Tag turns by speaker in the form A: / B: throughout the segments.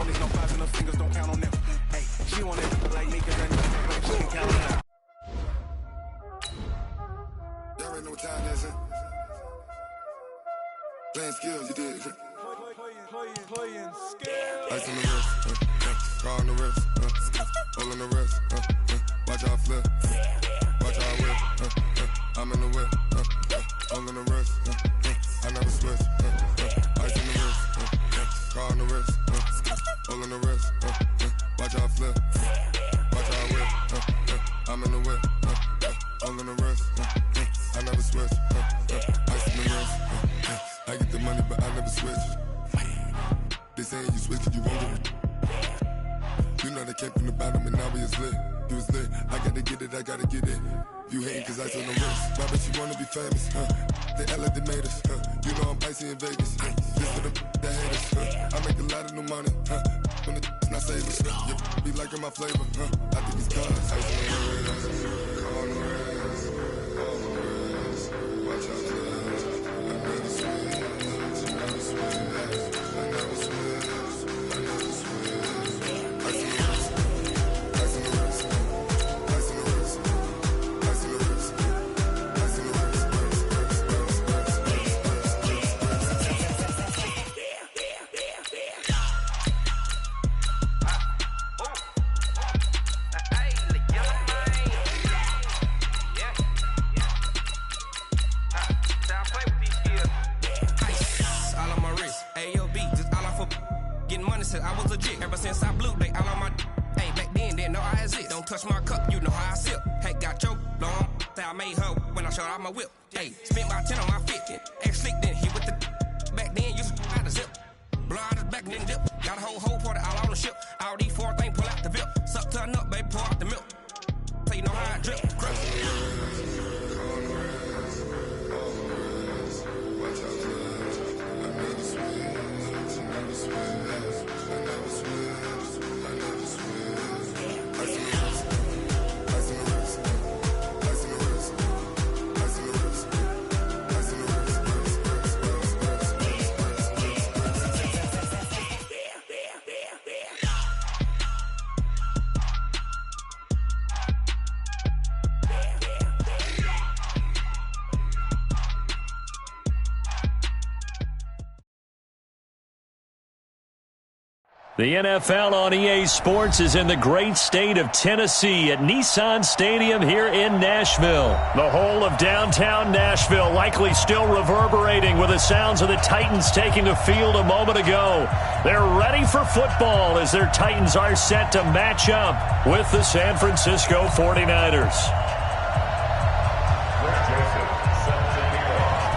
A: 20s, no fives and no fingers, don't count on them. Hey, she want it like me, cause I know like she can count on them.
B: Y'all already know what time it is, huh? Playing skills, you did.
C: Playing skills.
B: Ice on the wrist, car on the wrist, hole in the wrist, watch how I flip, watch how I whip, I'm in the whip, hole in the wrist, I never switch, ice on the wrist, car on the wrist, hole in the wrist, watch how I flip, watch how I whip, I'm in the whip, hole in the wrist, I never switch, ice on the wrist, I get the money but I never switch. They saying you switch it, you won't get it. You know they came from the bottom and now we is lit. You was lit, I gotta get it, I gotta get it. You hating cause ice on the wrist. Why bet you wanna be famous, They act like they made us, You know I'm icy in Vegas, This for the haters, I make a lot of new money, When it's not savers, Be liking my flavor, I think it's cause ice on the wrist, on the wrist, on the wrist. Watch out, I never switch, I never switch.
A: Touch my cup, you know how I sip. Hey, got your long, I made her when I showed out my whip. Hey, spent about 10 on my fit. Ex slick, then hit with the back then, used to out the zip. Blow out his back, then dip. Got a whole party all on the ship. All these four things, pull out the VIP. Suck to a nut, baby, pour out the milk. So you know how I drip.
D: The NFL on EA Sports is in the great state of Tennessee at Nissan Stadium here in Nashville. The whole of downtown Nashville likely still reverberating with the sounds of the Titans taking the field a moment ago. They're ready for football as their Titans are set to match up with the San Francisco 49ers.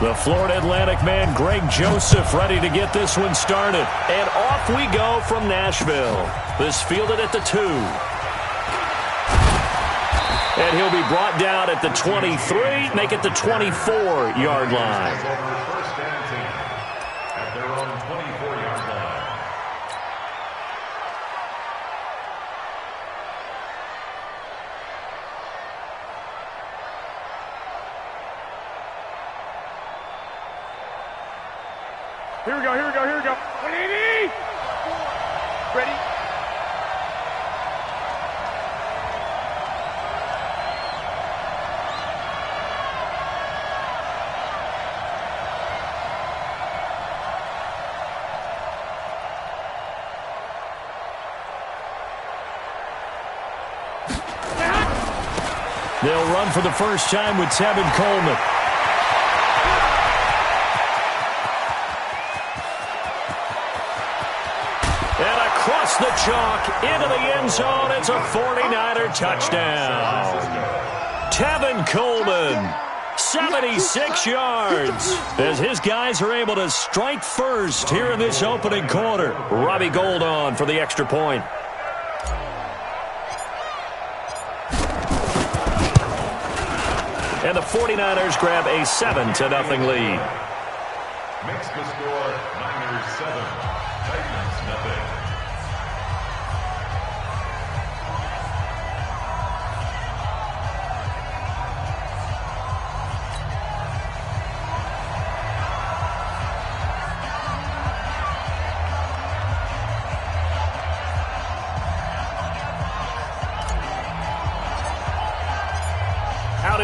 D: The Florida Atlantic man, Greg Joseph, ready to get this one started. And off we go from Nashville. This fielded at the 2. And he'll be brought down at the 23, make it the 24-yard line.
E: First and 10 at their own 24-yard line.
C: Here we go. Ready?
D: They'll run for the first time with Tevin Coleman. Across the chalk, into the end zone, it's a 49er touchdown. Tevin Coleman, 76 yards, as his guys are able to strike first here in this opening quarter. Robbie Gould on for the extra point. And the 49ers grab a 7-0 lead.
E: Makes the score Niners 7, Titans nothing.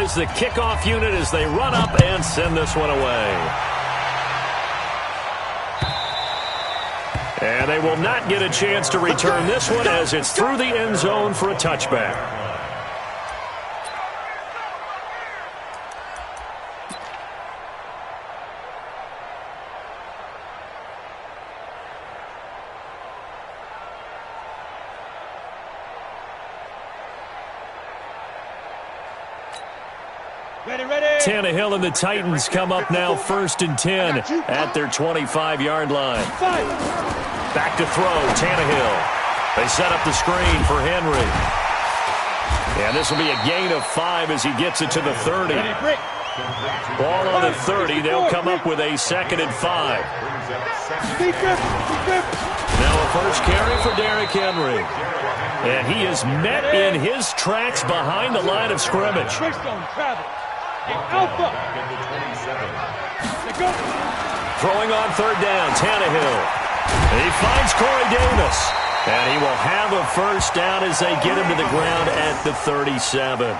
D: is the kickoff unit as they run up and send this one away. And they will not get a chance to return this one as it's through the end zone for a touchback. Tannehill and the Titans come up now 1st and 10 at their 25-yard line. Back to throw, Tannehill. They set up the screen for Henry. And this will be a gain of 5 as he gets it to the 30. Ball on the 30. They'll come up with a 2nd and 5. Now a first carry for Derrick Henry. And he is met in his tracks behind the line of scrimmage.
C: Alpha.
D: Throwing on 3rd down, Tannehill. He finds Corey Davis. And he will have a first down as they get him to the ground at the 37.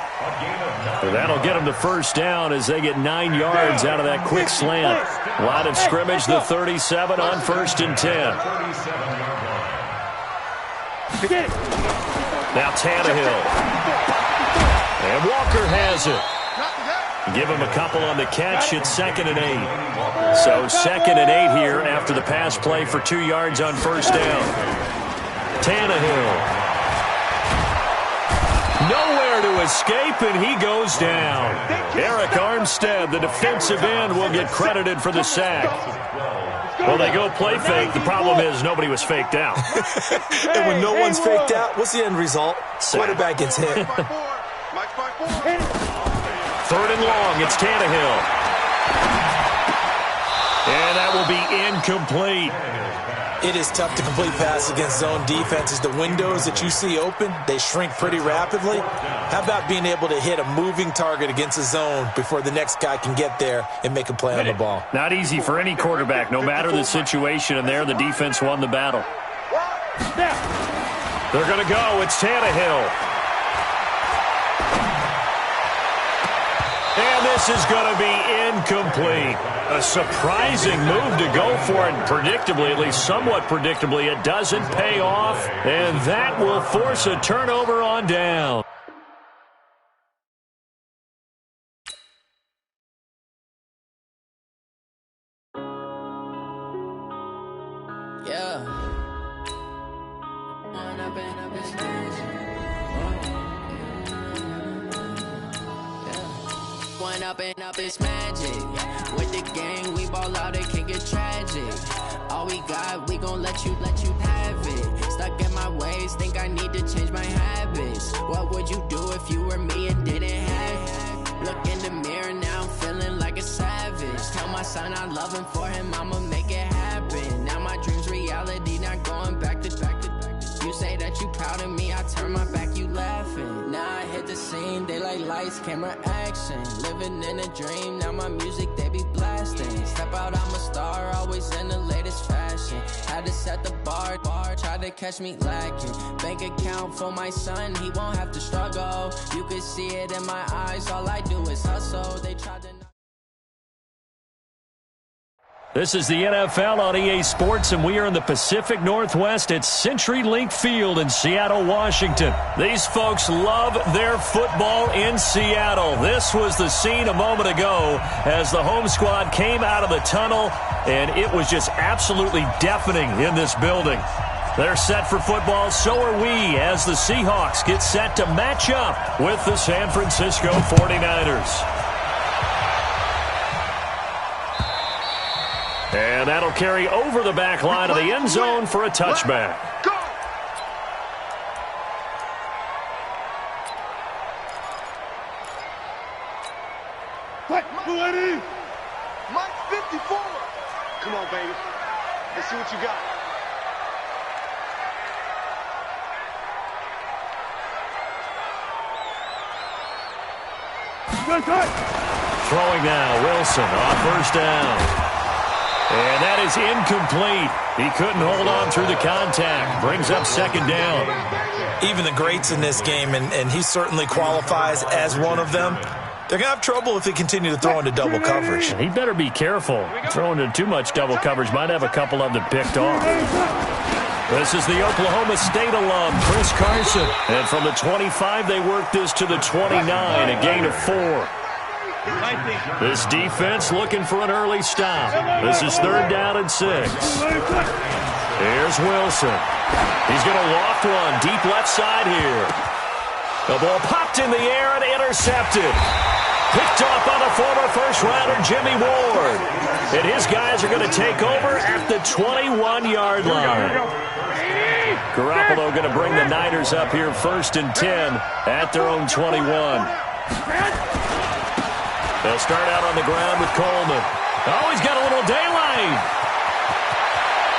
D: That'll get him the first down as they get 9 yards out of that quick slant. Line of scrimmage, the 37 on 1st and 10. Now Tannehill. And Walker has it. Give him a couple on the catch. It's 2nd and 8. So 2nd and 8 here after the pass play for 2 yards on first down. Tannehill. Nowhere to escape, and he goes down. Eric Armstead, the defensive end, will get credited for the sack. Well, they go play fake. The problem is nobody was faked out.
F: And when no one's faked out, what's the end result? Quarterback gets hit.
D: 3rd and long, it's Tannehill. And that will be incomplete.
F: It is tough to complete pass against zone defenses. The windows that you see open, they shrink pretty rapidly. How about being able to hit a moving target against a zone before the next guy can get there and make a play on the ball?
D: Not easy for any quarterback, no matter the situation, and there the defense won the battle. They're going to go. It's Tannehill. And this is going to be incomplete. A surprising move to go for it. Predictably, at least somewhat predictably, it doesn't pay off. And that will force a turnover on down.
G: Up it's magic. With the gang, we ball out, it can get tragic. All we got, we gon' let you have it. Stuck in my ways, think I need to change my habits. What would you do if you were me and didn't have it? Look in the mirror, now I'm feeling like a savage. Tell my son I love him, for him I'ma make it happen. Now my dream's reality, not going back to. You say that you proud of me, I turn my back, you laughing. Now I hit the scene, they like lights, camera, action. Living in a dream, now my music, they be blasting. Step out, I'm a star, always in the latest fashion. Had to set the bar, try to catch me lacking. Bank account for my son, he won't have to struggle. You can see it in my eyes, all I do is hustle. They tried to...
D: This is the NFL on EA Sports, and we are in the Pacific Northwest at CenturyLink Field in Seattle, Washington. These folks love their football in Seattle. This was the scene a moment ago as the home squad came out of the tunnel, and it was just absolutely deafening in this building. They're set for football, so are we, as the Seahawks get set to match up with the San Francisco 49ers. And that'll carry over the back line of the end zone for a touchback.
C: Litty! Mike 54! Come on, baby. Let's see what you got.
D: Throwing now, Wilson on first down. And that is incomplete. He couldn't hold on through the contact. Brings up second down.
F: Even the greats in this game, and he certainly qualifies as one of them, They're going to have trouble if they continue to throw into double coverage.
D: He better be careful. Throwing into too much double coverage might have a couple of them picked off. This is the Oklahoma State alum, Chris Carson. And from the 25, they work this to the 29, a gain of 4. This defense looking for an early stop. This is 3rd down and 6. Here's Wilson. He's going to loft one deep left side here. The ball popped in the air and intercepted. Picked off by the former first-rounder Jimmy Ward. And his guys are going to take over at the 21-yard line. Garoppolo going to bring the Niners up here 1st and 10 at their own 21. They'll start out on the ground with Coleman. Oh, he's got a little daylight.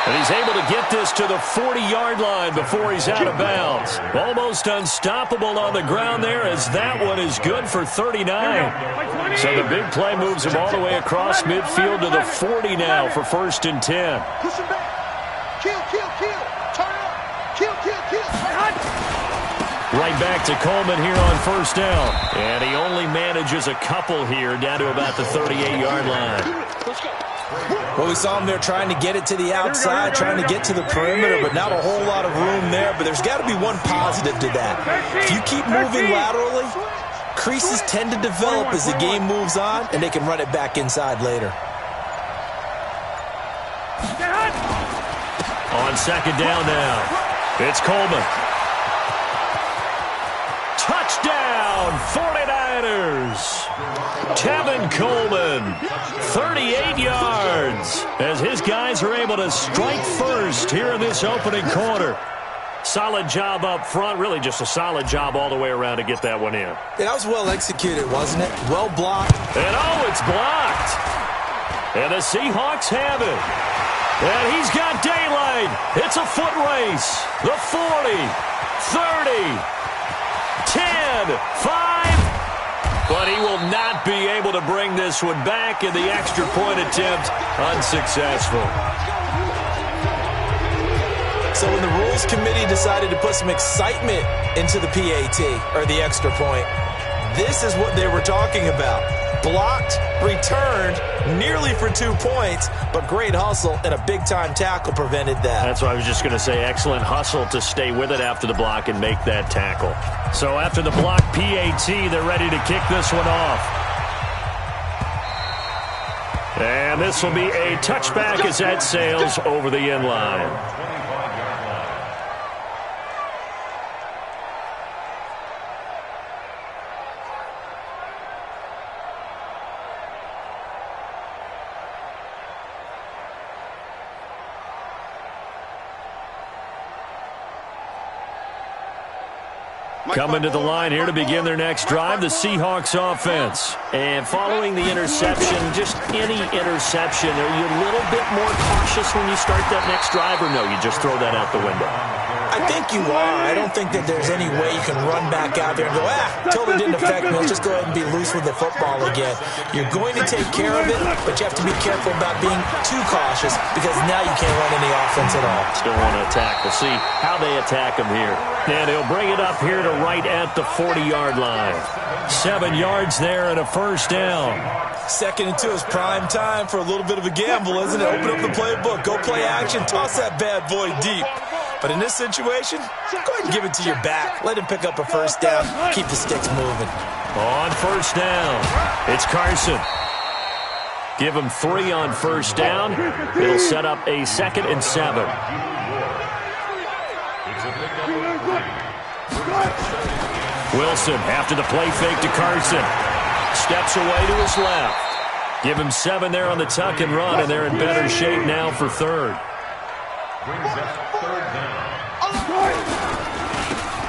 D: And he's able to get this to the 40-yard line before he's out of bounds. Almost unstoppable on the ground there, as that one is good for 39. So the big play moves him all the way across midfield to the 40 now for 1st and 10.
C: Push him back. Kill. Turn up. Kill.
D: Right back to Coleman here on 1st down. And he only manages a couple here down to about the 38-yard line.
C: Let's go.
F: Well, we saw him there trying to get it to the outside, trying to get to the perimeter, but not a whole lot of room there. But there's got to be one positive to that. If you keep moving laterally, creases tend to develop as the game moves on, and they can run it back inside later.
D: On 2nd down now, it's Coleman. Touchdown, 49ers. Tevin Coleman, 38 yards, as his guys are able to strike first here in this opening quarter. Solid job up front, really just a solid job all the way around to get that one in.
F: That was well executed, wasn't it? Well blocked.
D: And it's blocked. And the Seahawks have it. And he's got daylight. It's a foot race. The 40, 30, 10, 5. But he will not be able to bring this one back, in the extra point attempt unsuccessful.
F: So when the Rules Committee decided to put some excitement into the PAT, or the extra point, this is what they were talking about. Blocked, returned, nearly for 2 points, but great hustle and a big-time tackle prevented that.
D: That's what I was just going to say. Excellent hustle to stay with it after the block and make that tackle. So after the block PAT, they're ready to kick this one off. And this will be a touchback as that sails over the end line. Coming to the line here to begin their next drive, the Seahawks offense. And following the interception, just any interception, are you a little bit more cautious when you start that next drive, or no, you just throw that out the window?
F: I think you are. I don't think that there's any way you can run back out there and go, totally didn't affect me. Let's just go ahead and be loose with the football again. You're going to take care of it, but you have to be careful about being too cautious, because now you can't run any offense at all.
D: Still want to attack. We'll see how they attack him here. And he'll bring it up here to right at the 40-yard line. 7 yards there and a 1st down.
F: 2nd and 2 is prime time for a little bit of a gamble, isn't it? Open up the playbook, go play action, toss that bad boy deep. But in this situation, go ahead and give it to your back. Let him pick up a 1st down. Keep the sticks moving.
D: On 1st down, it's Carson. Give him 3 on 1st down. It'll set up a 2nd and 7. Wilson, after the play fake to Carson, steps away to his left. Give him 7 there on the tuck and run, and they're in better shape now for 3rd.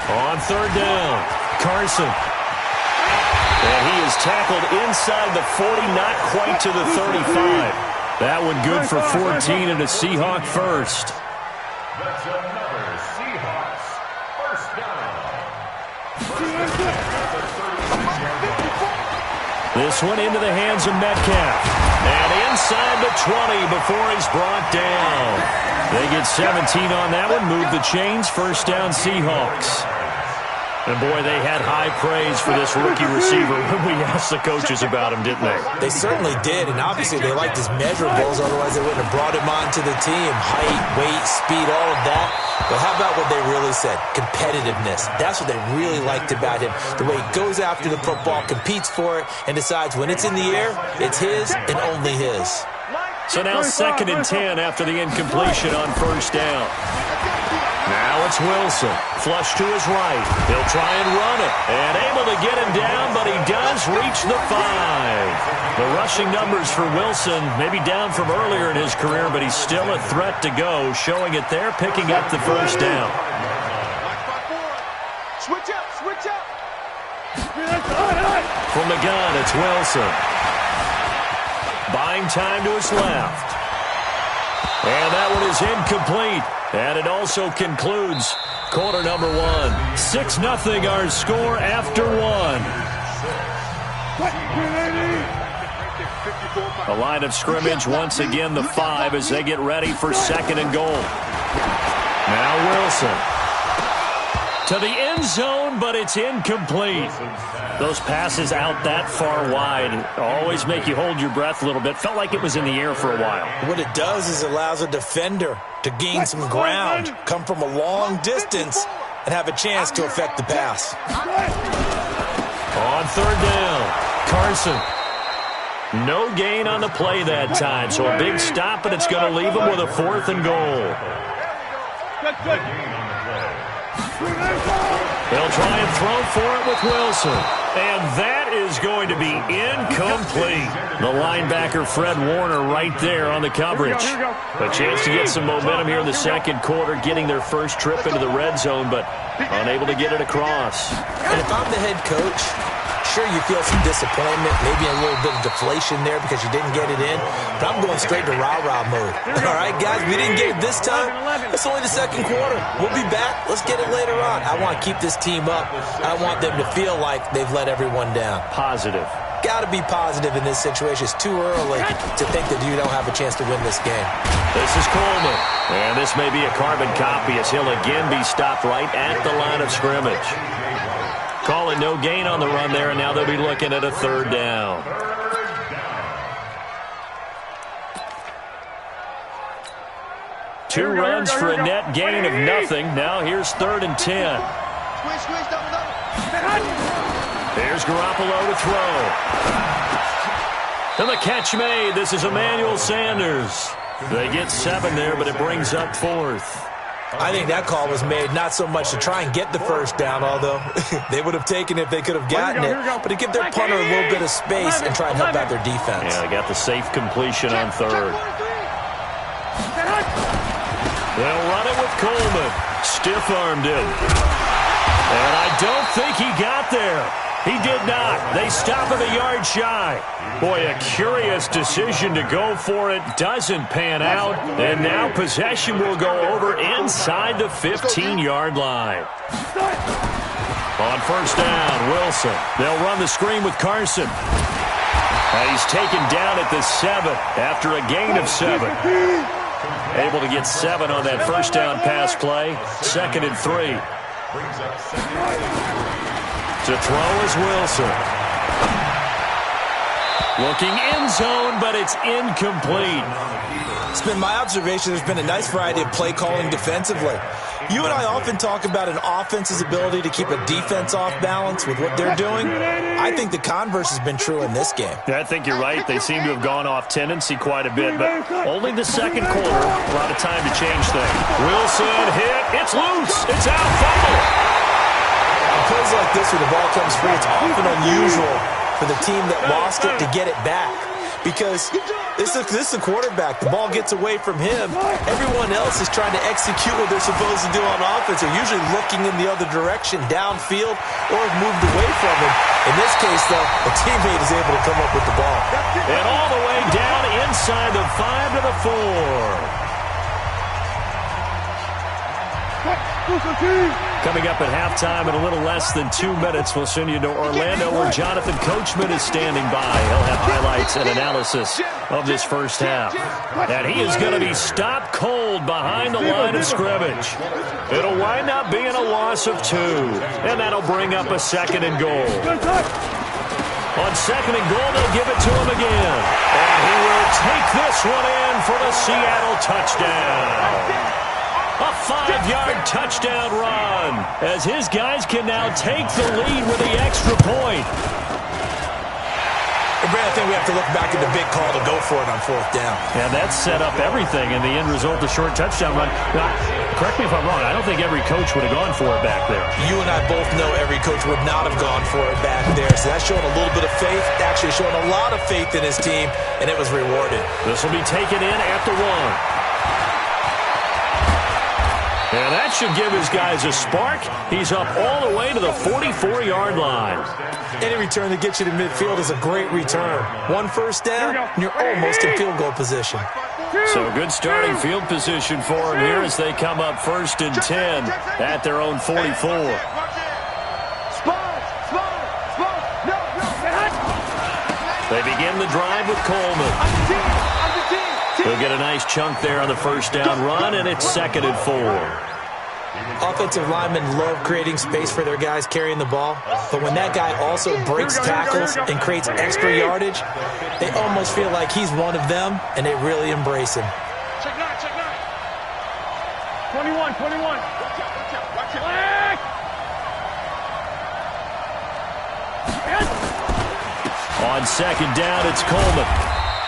D: On 3rd down, Carson. And he is tackled inside the 40, not quite to the 35. That one good for 14 and a Seahawk first.
E: That's another Seahawks first down.
D: This one into the hands of Metcalf. And inside the 20 before he's brought down. They get 17 on that one, move the chains, 1st down Seahawks. And, boy, they had high praise for this rookie receiver when we asked the coaches about him, didn't they?
F: They certainly did, and obviously they liked his measurables, otherwise they wouldn't have brought him onto the team. Height, weight, speed, all of that. But how about what they really said? Competitiveness. That's what they really liked about him. The way he goes after the football, competes for it, and decides when it's in the air, it's his and only his.
D: So now 2nd and 10 after the incompletion on first down. Now it's Wilson. Flush to his right. He'll try and run it. And able to get him down, but he does reach the 5. The rushing numbers for Wilson maybe down from earlier in his career, but he's still a threat to go, showing it there, picking up the first down.
C: Switch up, switch up.
D: From the gun, it's Wilson. Buying time to his left. And that one is incomplete. And it also concludes quarter number 1. 6-0 our score after 1. A line of scrimmage, once again the 5 as they get ready for 2nd and goal. Now Wilson. To the end zone, but it's incomplete. Those passes out that far wide always make you hold your breath a little bit. Felt like it was in the air for a while. What it does is it allows a defender to gain some ground, come from a long distance, and have a chance to affect the pass. On 3rd down, Carson. No gain on the play that time, so a big stop, and it's going to leave him with a 4th and goal. They'll try and throw for it with Wilson. And that is going to be incomplete. The linebacker, Fred Warner, right there on the coverage. A chance to get some momentum here in the 2nd quarter, getting their first trip into the red zone, but unable to get it across. And if I'm the head coach, sure, you feel some disappointment, maybe a little bit of deflation there because you didn't get it in, but I'm going straight to rah-rah mode. All right, guys, we didn't get it this time. It's only the 2nd quarter. We'll be back. Let's get it later on. I want to keep this team up. I want them to feel like they've let everyone down. Positive. Got to be positive in this situation. It's too early to think that you don't have a chance to win this game. This is Coleman. And this may be a carbon copy as he'll again be stopped right at the line of scrimmage. Call it no gain on the run there, and now they'll be looking at a 3rd down. Two runs for a net gain of nothing. Now here's 3rd and 10. There's Garoppolo to throw. And the catch made. This is Emmanuel Sanders. They get 7 there, but it brings up 4th. I think that call was made not so much to try and get the first down, although they would have taken it if they could have gotten it, but to give their punter a little bit of space and try and help out their defense. Yeah, they got the safe completion on 3rd. They'll run it with Coleman. Stiff-armed him. And I don't think he got there. He did not. They stop him a yard shy. Boy, a curious decision to go for it. Doesn't pan out. And now possession will go over inside the 15-yard line. On 1st down, Wilson. They'll run the screen with Carson. And he's taken down at the 7 after a gain of 7. Able to get 7 on that 1st down pass play. 2nd and 3. To throw is Wilson. Looking end zone, but it's incomplete. It's been my observation there's been a nice variety of play calling defensively. You and I often talk about an offense's ability to keep a defense off balance with what they're doing. I think the converse has been true in this game. Yeah, I think you're right. They seem to have gone off tendency quite a bit, but only the 2nd quarter. A lot of time to change things. Wilson hit. It's loose. It's out. Fumble. Plays like this where the ball comes free, it's often unusual for the team that lost it to get it back. Because this is the quarterback. The ball gets away from him. Everyone else is trying to execute what they're supposed to do on offense. They're usually looking in the other direction, downfield, or have moved away from him. In this case, though, a teammate is able to come up with the ball. And all the way down inside the 5 to the 4. Coming up at halftime in a little less than 2 minutes, we'll send you to Orlando where Jonathan Coachman is standing by. He'll have highlights and analysis of this first half. And he is going to be stopped cold behind the line of scrimmage. It'll wind up being a loss of 2, and that'll bring up a 2nd and goal. On 2nd and goal, they'll give it to him again. And he will take this one in for the Seattle touchdown. A 5-yard touchdown run as his guys can now take the lead with the extra point.
F: Brad, I think we have to look back at the big call to go for it on 4th down.
D: And that set up everything in the end result, the short touchdown run. Now, correct me if I'm wrong, I don't think every coach would have gone for it back there.
F: You and I both know every coach would not have gone for it back there. So that's showing a little bit of faith, actually showing a lot of faith in his team, and it was rewarded.
D: This will be taken in at the 1. And that should give his guys a spark. He's up all the way to the 44-yard line.
F: Any return that gets you to midfield is a great return. 1 first down, and you're almost in field goal position.
D: So good starting field position for him here as they come up 1st and 10 at their own 44. They begin the drive with Coleman. He'll get a nice chunk there on the 1st down run, and it's 2nd and 4.
F: Offensive linemen love creating space for their guys carrying the ball, but when that guy also breaks tackles and creates extra yardage, they almost feel like he's one of them, and they really embrace him.
H: Check 9. 21. Watch it.
D: On 2nd down, it's Coleman.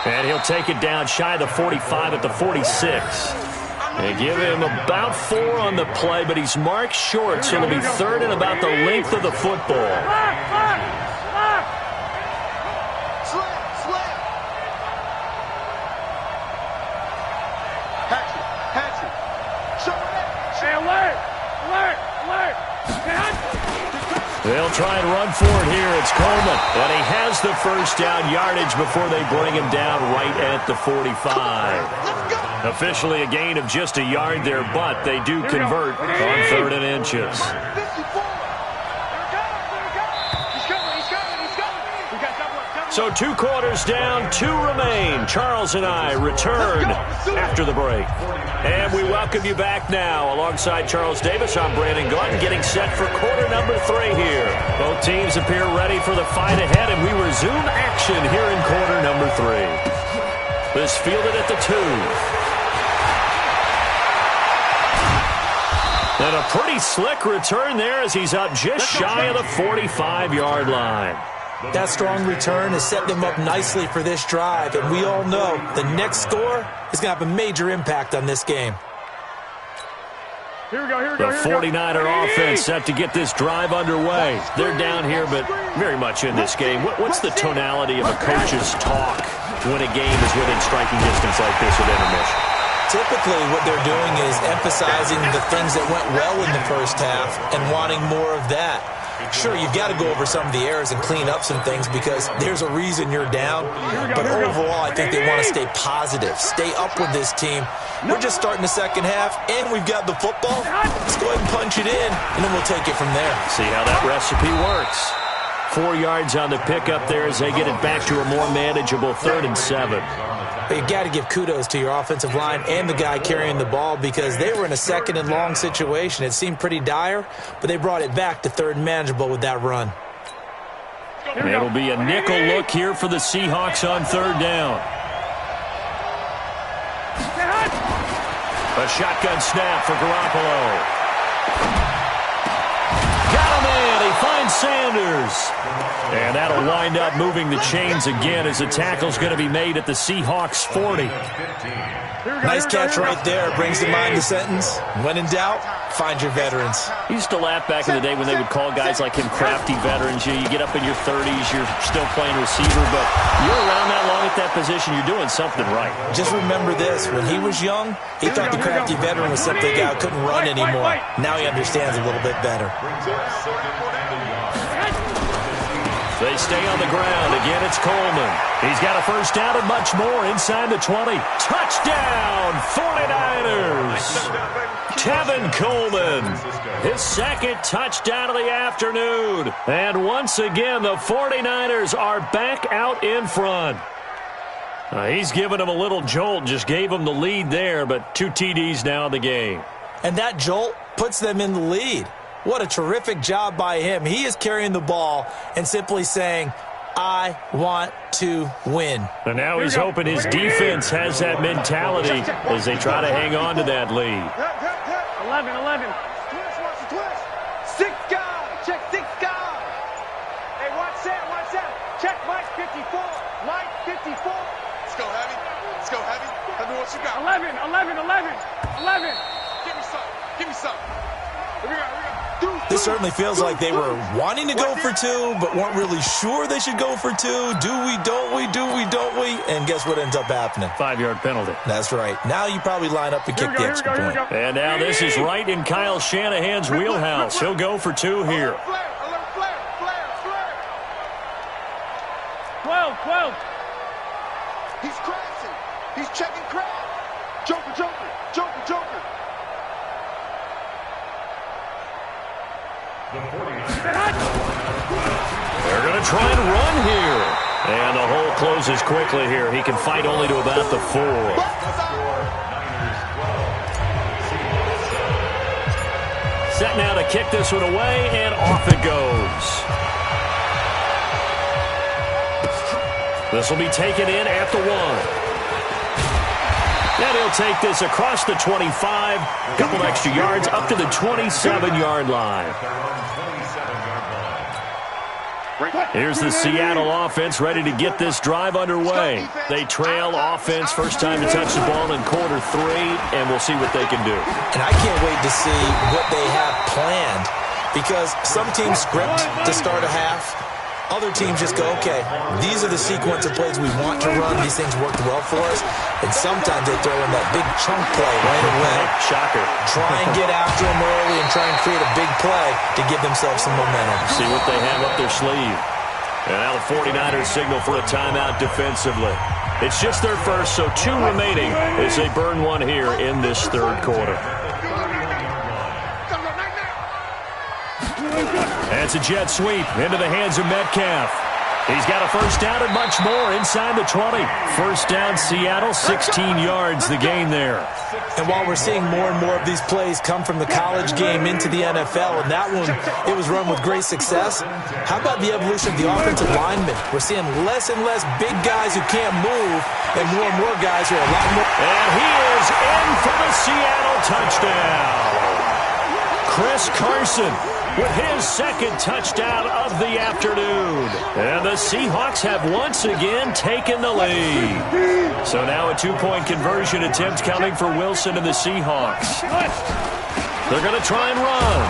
D: And he'll take it down shy of the 45 at the 46. They give him about 4 on the play, but he's marked short, so it'll be 3rd and about the length of the football. They'll try and run for it here. It's Coleman. And he has the 1st down yardage before they bring him down right at the 45. Officially a gain of just a yard there, but they do convert on 3rd and inches. So 2 quarters down, 2 remain. Charles and I return after the break. And we welcome you back now. Alongside Charles Davis, I'm Brandon Gaunt, getting set for quarter number 3 here. Both teams appear ready for the fight ahead, and we resume action here in quarter number 3. This fielded at the 2. And a pretty slick return there as he's up just shy of the 45-yard line.
F: That strong return has set them up nicely for this drive, and we all know the next score is going to have a major impact on this game.
H: Here we go.
D: The 49er offense set to get this drive underway. They're down here, but very much in this game. What's the tonality of a coach's talk when a game is within striking distance like this at intermission?
F: Typically, what they're doing is emphasizing the things that went well in the first half and wanting more of that. Sure, you've got to go over some of the errors and clean up some things because there's a reason you're down. But overall, I think they want to stay positive, stay up with this team. We're just starting the second half, and we've got the football. Let's go ahead and punch it in, and then we'll take it from there.
D: See how that recipe works. 4 yards on the pickup there as they get it back to a more manageable 3rd and 7.
F: But you got to give kudos to your offensive line and the guy carrying the ball because they were in a 2nd and long situation. It seemed pretty dire, but they brought it back to 3rd and manageable with that run.
D: It'll be a nickel look here for the Seahawks on 3rd down. A shotgun snap for Garoppolo. Got him in. He finds Sanders. And that'll wind up moving the chains again as the tackle's going to be made at the Seahawks 40.
F: Nice catch right there. Brings to mind the sentence, when in doubt, find your veterans.
D: He used to laugh back in the day when they would call guys like him crafty veterans. You get up in your 30s, you're still playing receiver, but you're around that long at that position, you're doing something right.
F: Just remember this. When he was young, he thought the crafty veteran was simply a guy who couldn't run anymore. Now he understands a little bit better.
D: They stay on the ground. Again, it's Coleman. He's got a first down and much more inside the 20. Touchdown, 49ers. Kevin Coleman, his second touchdown of the afternoon. And once again, the 49ers are back out in front. He's given them a little jolt, just gave them the lead there, but 2 TDs now in the game.
F: And that jolt puts them in the lead. What a terrific job by him. He is carrying the ball and simply saying, I want to win.
D: And now he's hoping his defense has that mentality as they try to hang on to that lead.
H: 11.
C: Twist. 6 guys. Check 6 guys. Hey, watch that. Check Mike 54. Mike 54.
B: Let's go heavy. Tell me what you got.
H: 11.
B: Give me some.
C: Here we go.
F: This certainly feels like they were wanting to go for 2, but weren't really sure they should go for 2. Do we, don't we? And guess what ends up happening?
D: 5-yard penalty.
F: That's right. Now you probably line up and kick the extra point.
D: And now this is right in Kyle Shanahan's wheelhouse. He'll go for 2 here.
C: Alert flare.
H: 12.
C: He's crashing. He's checking crash. Joker.
D: They're going to try and run here. And the hole closes quickly here. He can fight only to about the 4. Set now to kick this one away, and off it goes. This will be taken in at the 1. And he'll take this across the 25, couple extra yards up to the 27-yard line. Here's the Seattle offense ready to get this drive underway. They trail offense, first time to touch the ball in quarter 3, and we'll see what they can do.
F: And I can't wait to see what they have planned, because some teams script to start a half. Other teams just go, okay, these are the sequence of plays we want to run. These things worked well for us. And sometimes they throw in that big chunk play right away.
D: Shocker.
F: Try and get after them early and try and create a big play to give themselves some momentum.
D: See what they have up their sleeve. And now the 49ers signal for a timeout defensively. It's just their first, so 2 remaining as they burn one here in this third quarter. That's a jet sweep into the hands of Metcalf. He's got a first down and much more inside the 20. First down, Seattle, 16 yards the gain there.
F: And while we're seeing more and more of these plays come from the college game into the NFL, and that one, it was run with great success, how about the evolution of the offensive linemen? We're seeing less and less big guys who can't move, and more guys who are a lot more.
D: And he is in for the Seattle touchdown. Chris Carson with his second touchdown of the afternoon. And the Seahawks have once again taken the lead. So now a 2-point conversion attempt coming for Wilson and the Seahawks. They're going to try and run.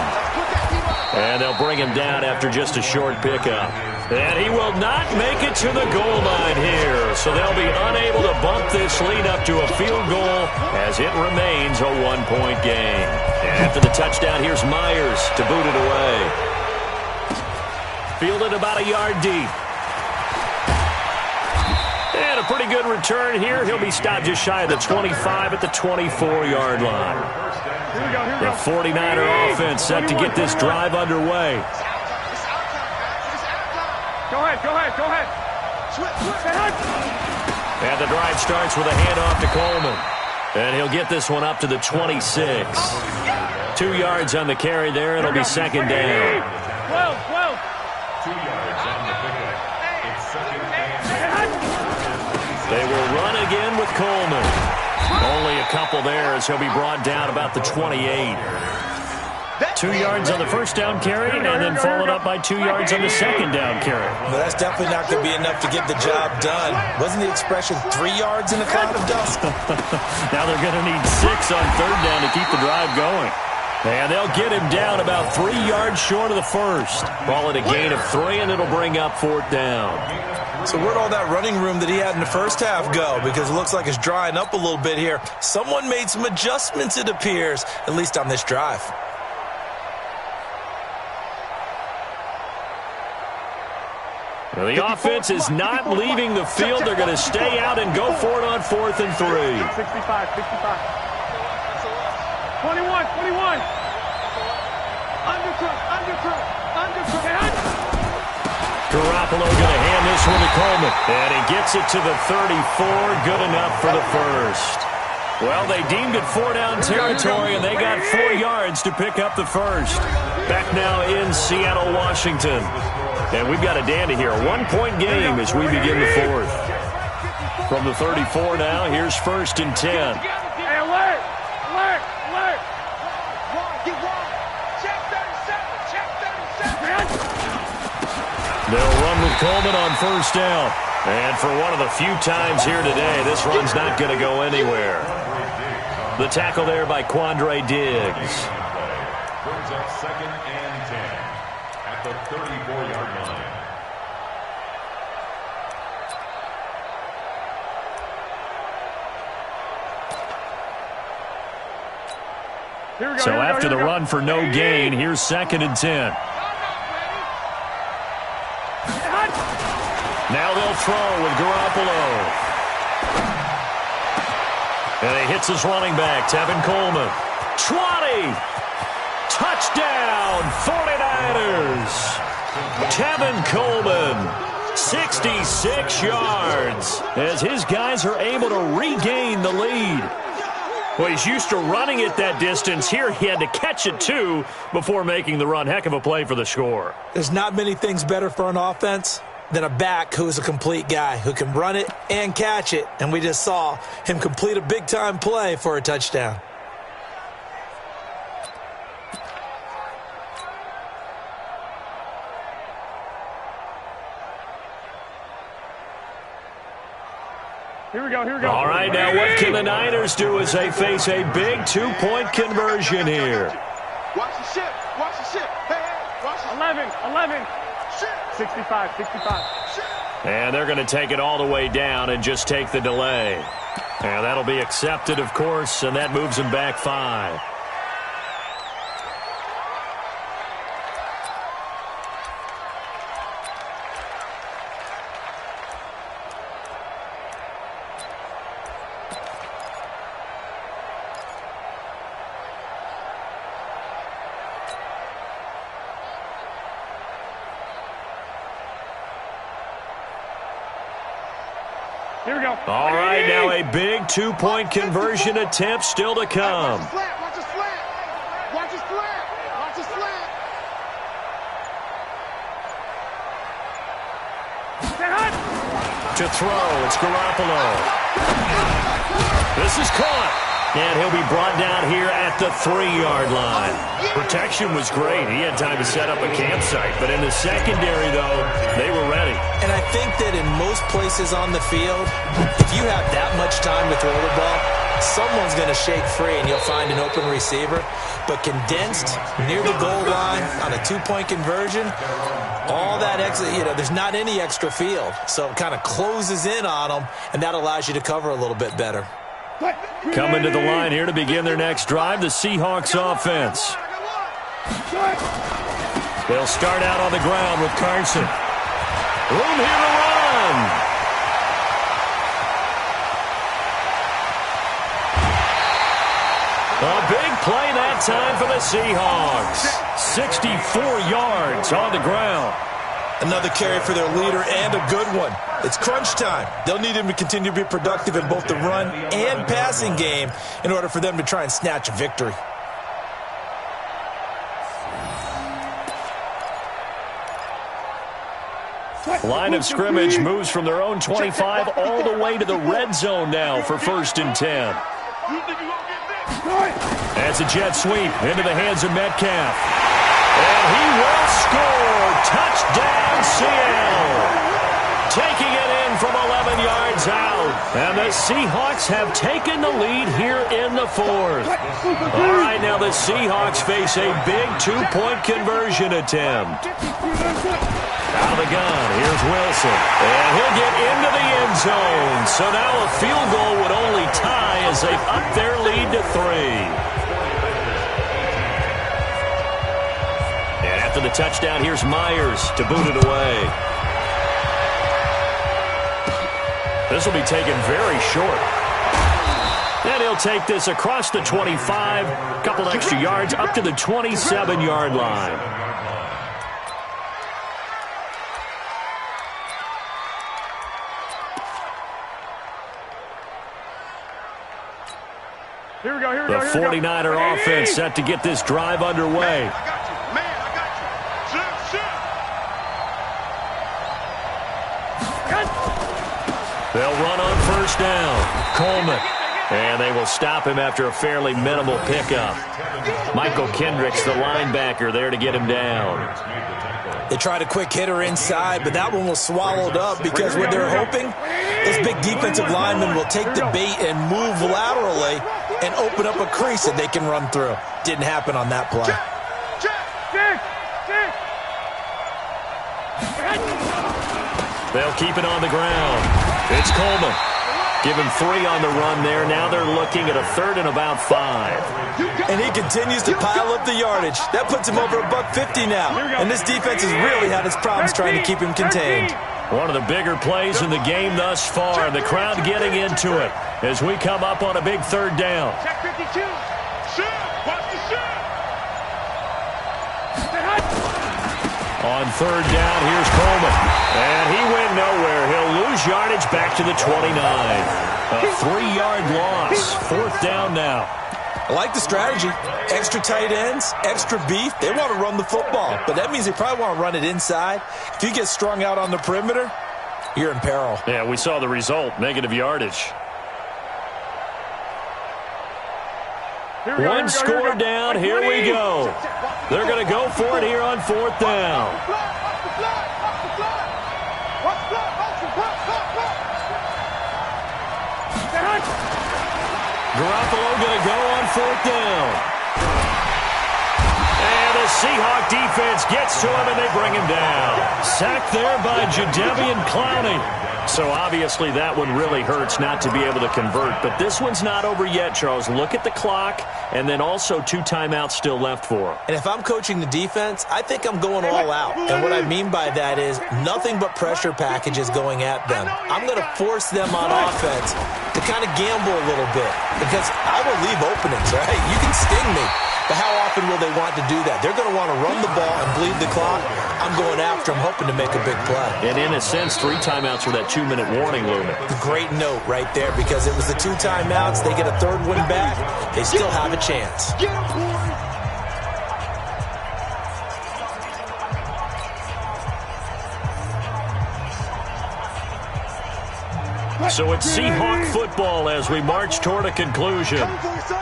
D: And they'll bring him down after just a short pickup. And he will not make it to the goal line here. So they'll be unable to bump this lead up to a field goal as it remains a 1-point game. And after the touchdown, here's Myers to boot it away. Fielded about a yard deep. And a pretty good return here. He'll be stopped just shy of the 25 at the 24-yard line. The 49er offense set to get this drive underway.
H: Go ahead.
D: And the drive starts with a handoff to Coleman. And he'll get this one up to the 26. 2 yards on the carry there. It'll be second down.
H: 12.
E: 2 yards on the pickup. It's second down.
D: They will run again with Coleman. Only a couple there as he'll be brought down about the 28. 2 yards on the first down carry and then followed up by 2 yards on the second down carry.
F: Well, that's definitely not going to be enough to get the job done. Wasn't the expression 3 yards in a cloud of dust?
D: Now they're going to need 6 on third down to keep the drive going. And they'll get him down about 3 yards short of the first. Ball at a gain of 3, and it'll bring up fourth down.
F: So where'd all that running room that he had in the first half go? Because it looks like it's drying up a little bit here. Someone made some adjustments, it appears, at least on this drive.
D: Well, the offense is not leaving the field. They're going to stay out and go for it on 4th and 3.
H: 65, 65. 21, 21. Undercut.
D: Garoppolo going to hand this one to Coleman. And he gets it to the 34. Good enough for the first. Well, they deemed it 4-down territory, and they got 4 yards to pick up the first. Back now in Seattle, Washington. And we've got a dandy here. 1-point game as we begin the 4th. From the 34 now, here's 1st and 10.
H: Hey, alert!
C: Check 37.
D: They'll run with Coleman on 1st down. And for one of the few times here today, this run's not going to go anywhere. The tackle there by Quandre Diggs.
E: Brings up 2nd and 10 at the 34-yard line.
D: So after the run for no gain, here's 2nd and 10. Now they'll throw with Garoppolo. And he hits his running back, Tevin Coleman. 20! Touchdown, 49ers! Tevin Coleman, 66 yards, as his guys are able to regain the lead. Well, he's used to running it that distance. Here he had to catch it, too, before making the run. Heck of a play for the score.
F: There's not many things better for an offense than a back who's a complete guy, who can run it and catch it. And we just saw him complete a big-time play for a touchdown.
H: Here we go.
D: All right, now what can the Niners do as they face a big 2-point conversion here?
C: Watch the ship. Hey, watch the
H: 11. 65.
D: And they're going to take it all the way down and just take the delay. And that'll be accepted, of course, and that moves them back 5.
H: Here we go.
D: All right, now a big 2-point conversion attempt still to come.
C: Watch the slant.
D: To throw, it's Garoppolo. This is caught. And he'll be brought down here at the 3-yard line. Protection was great. He had time to set up a campsite. But in the secondary, though, they were ready.
F: And I think that in most places on the field, if you have that much time to throw the ball, someone's going to shake free and you'll find an open receiver. But condensed near the goal line on a 2-point conversion, all that extra, there's not any extra field. So it kind of closes in on them, and that allows you to cover a little bit better.
D: Coming to the line here to begin their next drive, the Seahawks offense. They'll start out on the ground with Carson. Room here to run. A big play that time for the Seahawks. 64 yards on the ground.
F: Another carry for their leader and a good one. It's crunch time. They'll need him to continue to be productive in both the run and passing game in order for them to try and snatch a victory.
D: Line of scrimmage moves from their own 25 all the way to the red zone now for 1st and 10. That's a jet sweep into the hands of Metcalf. And he will score. Touchdown, Seattle. Taking it in from 11 yards out. And the Seahawks have taken the lead here in the 4th. All right, now the Seahawks face a big 2-point conversion attempt. Out of the gun, here's Wilson. And he'll get into the end zone. So now a field goal would only tie as they up their lead to 3. And after the touchdown, here's Myers to boot it away. This will be taken very short. And he'll take this across the 25, a couple extra yards up to the 27-yard line.
H: Here we go, here we
D: The
H: go, here we go.
D: 49er offense set to get this drive underway.
C: I got you. Man, I got you.
D: They'll run on first down. Coleman. And they will stop him after a fairly minimal pickup. Michael Kendricks, the linebacker, there to get him down.
F: They tried a quick hitter inside, but that one was swallowed up because what they're hoping, this big defensive lineman will take the bait and move laterally and open up a crease that they can run through. Didn't happen on that play.
D: They'll keep it on the ground. It's Coleman. Give him 3 on the run there. Now they're looking at a 3rd and about 5.
F: And he continues to pile up the yardage. That puts him over $150 now. And this defense has really had its problems trying to keep him contained.
D: One of the bigger plays in the game thus far. The crowd getting into it as we come up on a big 3rd down.
C: Check 52. Shoot. Watch the shoot.
D: On 3rd down, here's Coleman. And he went nowhere. He'll lose yardage back to the 29. A 3-yard loss. 4th down now.
F: I like the strategy. Extra tight ends, extra beef. They want to run the football, but that means they probably want to run it inside. If you get strung out on the perimeter, you're in peril.
D: Yeah, we saw the result. Negative yardage. One score down. Here we go. They're going to go for it here on 4th down. Garoppolo going to go on 4th down. And the Seahawk defense gets to him, and they bring him down. Sacked there by Jadeveon Clowney. So obviously that one really hurts not to be able to convert. But this one's not over yet, Charles. Look at the clock, and then also 2 timeouts still left for him.
F: And if I'm coaching the defense, I think I'm going all out. And what I mean by that is nothing but pressure packages going at them. I'm going to force them on offense to kind of gamble a little bit because I will leave openings, right? You can sting me. But how often will they want to do that? They're going to want to run the ball and bleed the clock. I'm going after them, hoping to make a big play.
D: And in a sense, 3 timeouts for that 2-minute warning looming.
F: Great note right there because it was the 2 timeouts. They get a 3rd one back. They still have a chance.
D: So it's Seahawk football as we march toward a conclusion.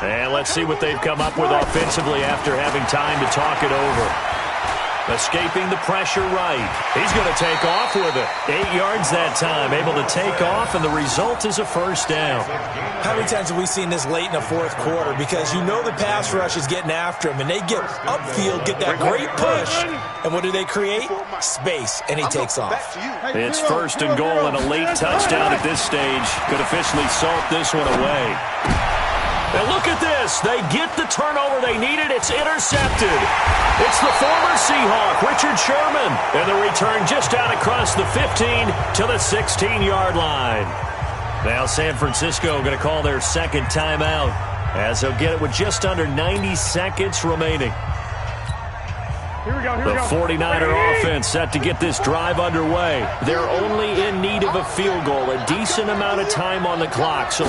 D: And let's see what they've come up with offensively after having time to talk it over. Escaping the pressure right. He's going to take off with it. 8 yards that time. Able to take off, and the result is a 1st down.
F: How many times have we seen this late in the 4th quarter? Because you know the pass rush is getting after him, and they get upfield, get that great push. And what do they create? Space, and he takes off.
D: It's 1st and goal and a late touchdown at this stage. Could officially salt this one away. And look at this. They get the turnover they needed. It's intercepted. It's the former Seahawk, Richard Sherman. And the return just out across the 15 to the 16-yard line. Now San Francisco going to call their 2nd timeout as they'll get it with just under 90 seconds remaining.
H: Here we go,
D: The 49er offense set to get this drive underway. They're only in need of a field goal, a decent amount of time on the clock. So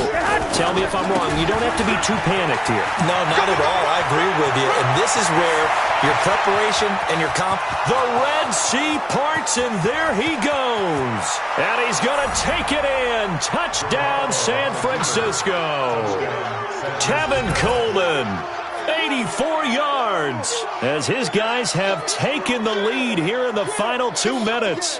D: tell me if I'm wrong. You don't have to be too panicked here.
F: No, not at all. I agree with you. And this is where your preparation and your
D: The Red Sea parts, and there he goes. And he's going to take it in. Touchdown, San Francisco. Tevin Coleman. 84 yards as his guys have taken the lead here in the final 2 minutes.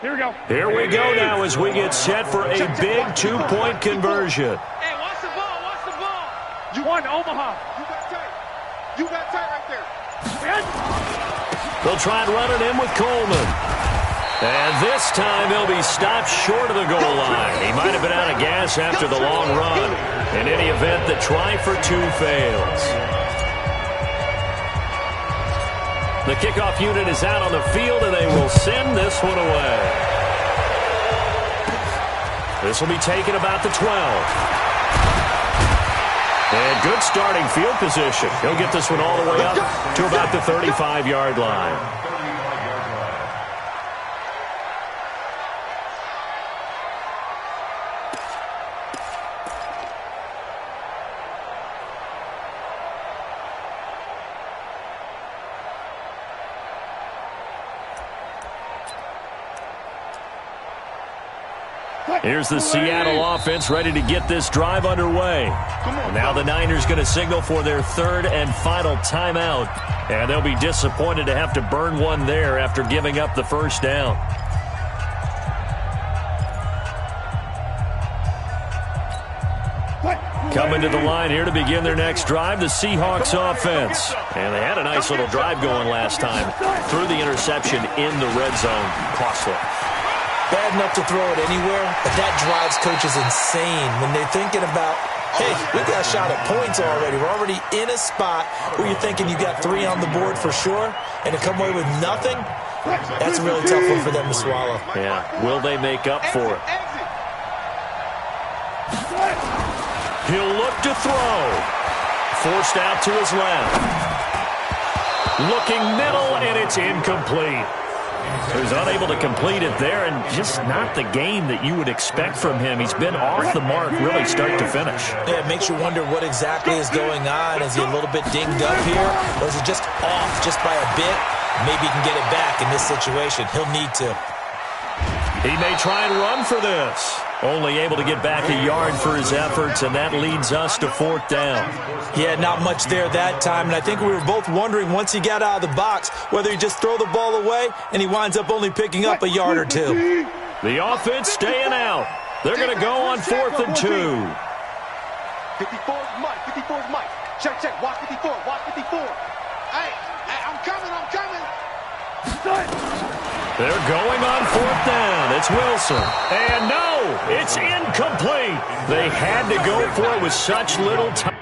H: Here we go.
D: Here we go now as we get set for a big 2-point conversion.
C: Hey, watch the ball. Watch the ball.
H: You won Omaha.
C: You got tight. You got tight right there.
D: They'll try and run it in with Coleman. And this time he'll be stopped short of the goal line. He might have been out of gas after the long run. In any event, the try for 2 fails. The kickoff unit is out on the field, and they will send this one away. This will be taken about the 12. And good starting field position. He'll get this one all the way up to about the 35-yard line. Here's the Seattle offense ready to get this drive underway. And now the Niners going to signal for their 3rd and final timeout. And they'll be disappointed to have to burn one there after giving up the first down. Coming to the line here to begin their next drive, the Seahawks offense. And they had a nice little drive going last time. Threw the interception in the red zone. Costly.
F: Bad enough to throw it anywhere, but that drives coaches insane when they're thinking about, hey, we got a shot at points already. We're already in a spot where you're thinking you got 3 on the board for sure, and to come away with nothing, that's a really tough one for them to swallow.
D: Yeah, will they make up for it? He'll look to throw. Forced out to his left. Looking middle, and it's incomplete. He was unable to complete it there, and just not the game that you would expect from him. He's been off the mark really start to finish.
F: Yeah, it makes you wonder what exactly is going on. Is he a little bit dinged up here, or is it just off just by a bit? Maybe he can get it back in this situation. He'll need to.
D: He may try and run for this. Only able to get back a yard for his efforts, and that leads us to 4th down.
F: Yeah, not much there that time, and I think we were both wondering once he got out of the box whether he just throw the ball away, and he winds up only picking up a yard or 2.
D: The offense staying out. They're going to go on 4th and 2.
C: 54's Mike. 54's Mike. Check, check. Watch 54. Watch 54. Hey, I'm coming. I'm coming.
D: They're going on 4th down. It's Wilson. And no, it's incomplete. They had to go for it with such little time.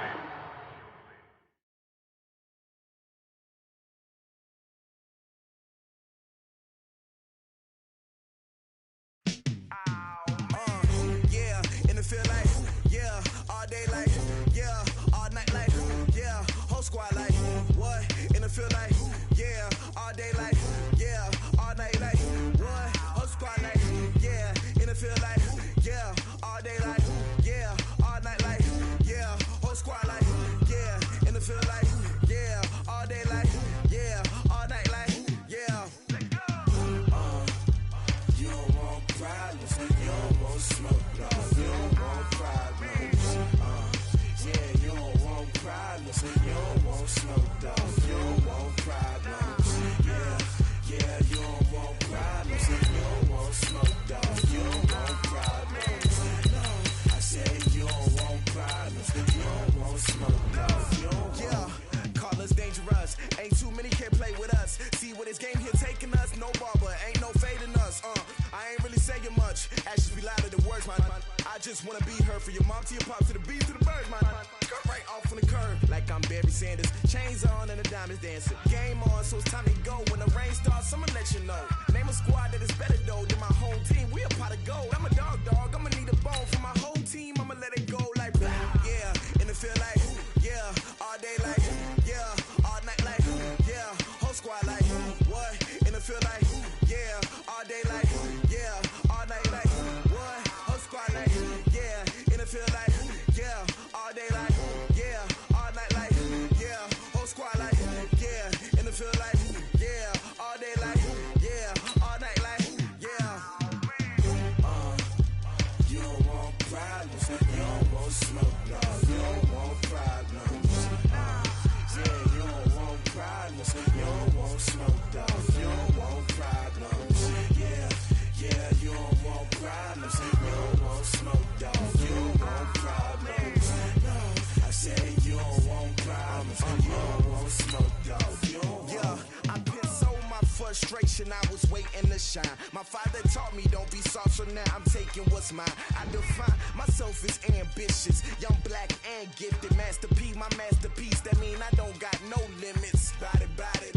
I: generation, I was waiting to shine. My father taught me don't be soft, so now I'm taking what's mine. I define myself as ambitious, young, black, and gifted. Master P, my masterpiece, that mean I don't got no limits. Bout it,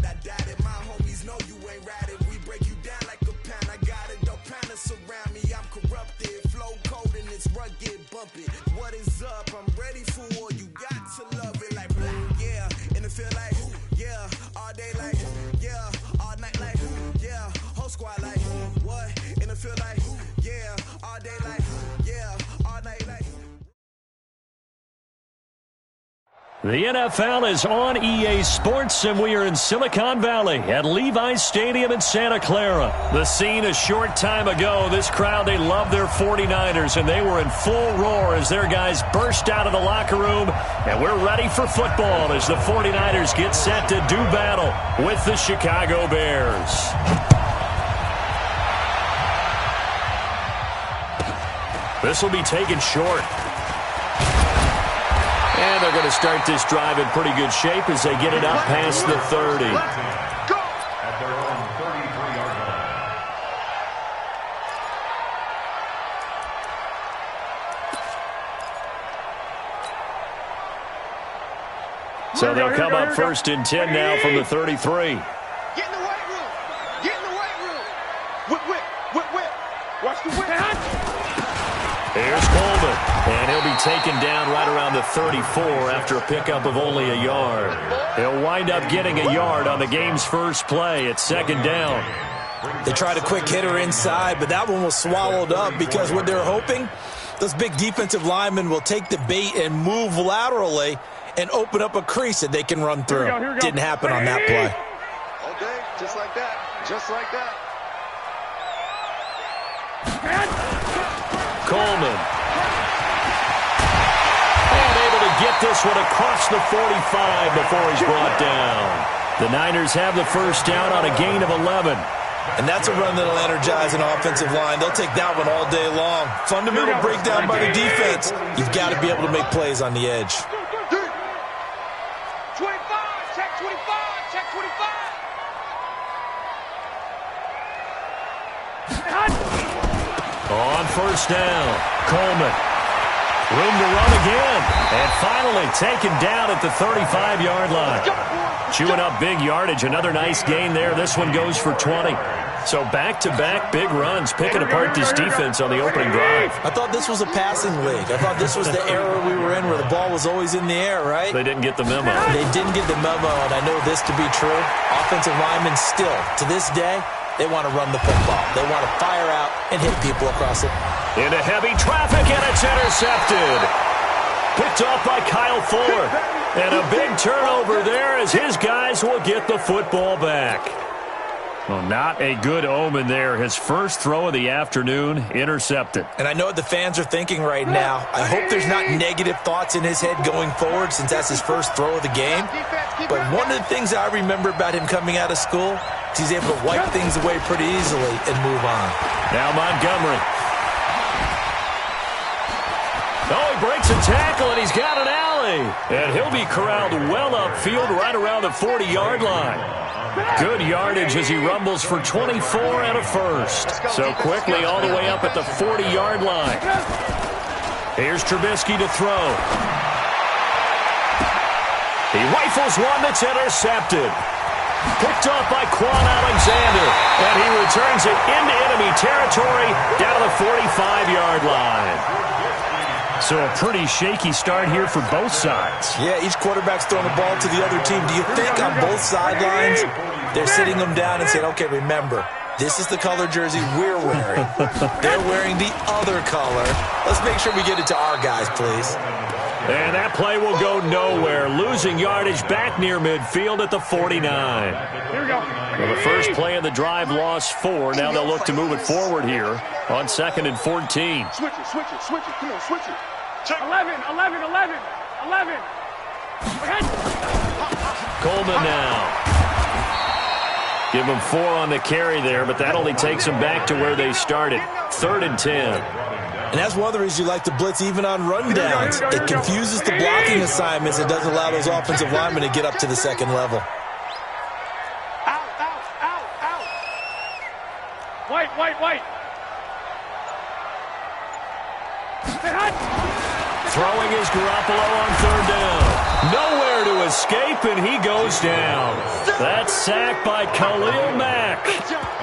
I: I doubt it. My homies know you ain't ratted. We break you down like a pound. I got it, don't pound us around me. I'm corrupted, flow cold and it's rugged, bumpy. What is up? I'm ready for war. You got to love it like boom, yeah. And it feel like yeah, all day like yeah, all night like yeah, whole squad like what? And it feel like yeah, all day like yeah, all night like.
D: The NFL is on EA Sports, and we are in Silicon Valley at Levi's Stadium in Santa Clara. The scene a short time ago, this crowd, they love their 49ers, and they were in full roar as their guys burst out of the locker room, and we're ready for football as the 49ers get set to do battle with the Chicago Bears. This will be taken short. And they're going to start this drive in pretty good shape as they get it up past the 30.
E: At their own 33-yard line.
D: So they'll come up first and 10 now from the 33.
C: Get in the weight room. Get in the weight room. Whip. Watch the whip.
D: Here's Coleman, and he'll be taken down right around the 34 after a pickup of only a yard. He'll wind up getting a yard on the game's first play at second down.
F: They tried a quick hitter inside, but that one was swallowed up because what they're hoping, those big defensive linemen will take the bait and move laterally and open up a crease that they can run through.
H: Here we go.
F: Didn't happen on that play.
C: Okay, just like that. Just like that.
D: Coleman. And able to get this one across the 45 before he's brought down. The Niners have the first down on a gain of 11.
F: And that's a run that'll energize an offensive line. They'll take that one all day long. Fundamental breakdown by the defense. You've got to be able to make plays on the edge.
C: 25, check 25, check 25.
D: On first down, Coleman. Room to run again. And finally taken down at the 35-yard line. Chewing up big yardage. Another nice gain there. This one goes for 20. So back-to-back big runs, picking apart this defense on the opening drive.
F: I thought this was a passing league. I thought this was the era we were in where the ball was always in the air, right?
D: They didn't get the memo.
F: They didn't get the memo, and I know this to be true. Offensive linemen still, to this day, they want to run the football. They want to fire out and hit people across it.
D: Into heavy traffic, and it's intercepted. Picked off by Kyle Fuller. And a big turnover there as his guys will get the football back. Well, not a good omen there. His first throw of the afternoon, intercepted.
F: And I know what the fans are thinking right now. I hope there's not negative thoughts in his head going forward since that's his first throw of the game. But one of the things I remember about him coming out of school is he's able to wipe things away pretty easily and move on.
D: Now Montgomery. Oh, he breaks a tackle, and he's got an alley. And he'll be corralled well upfield right around the 40-yard line. Good yardage as he rumbles for 24 and a first. So quickly all the way up at the 40-yard line. Here's Trubisky to throw. He rifles one that's intercepted. Picked off by Quan Alexander. And he returns it into enemy territory down to the 45-yard line. So a pretty shaky start here for both sides.
F: Yeah, each quarterback's throwing the ball to the other team. Do you think on both sidelines they're sitting them down and saying, okay, remember, this is the color jersey we're wearing. They're wearing the other color. Let's make sure we get it to our guys, please.
D: And that play will go nowhere. Losing yardage back near midfield at the 49.
H: Here we go.
D: Well, the first play of the drive lost 4. Now they'll look to move it forward here on 2nd and 14.
C: Switch it. Come on, switch it. Check.
H: 11.
D: Coleman now. Give him 4 on the carry there, but that only takes them back to where they started. 3rd and 10.
F: And that's one of the reasons you like to blitz even on rundowns. It confuses the blocking assignments. It doesn't allow those offensive linemen to get up to the second level.
H: White.
D: Throwing is Garoppolo on third down. Nowhere to escape, and he goes down. That's sacked by Khalil Mack.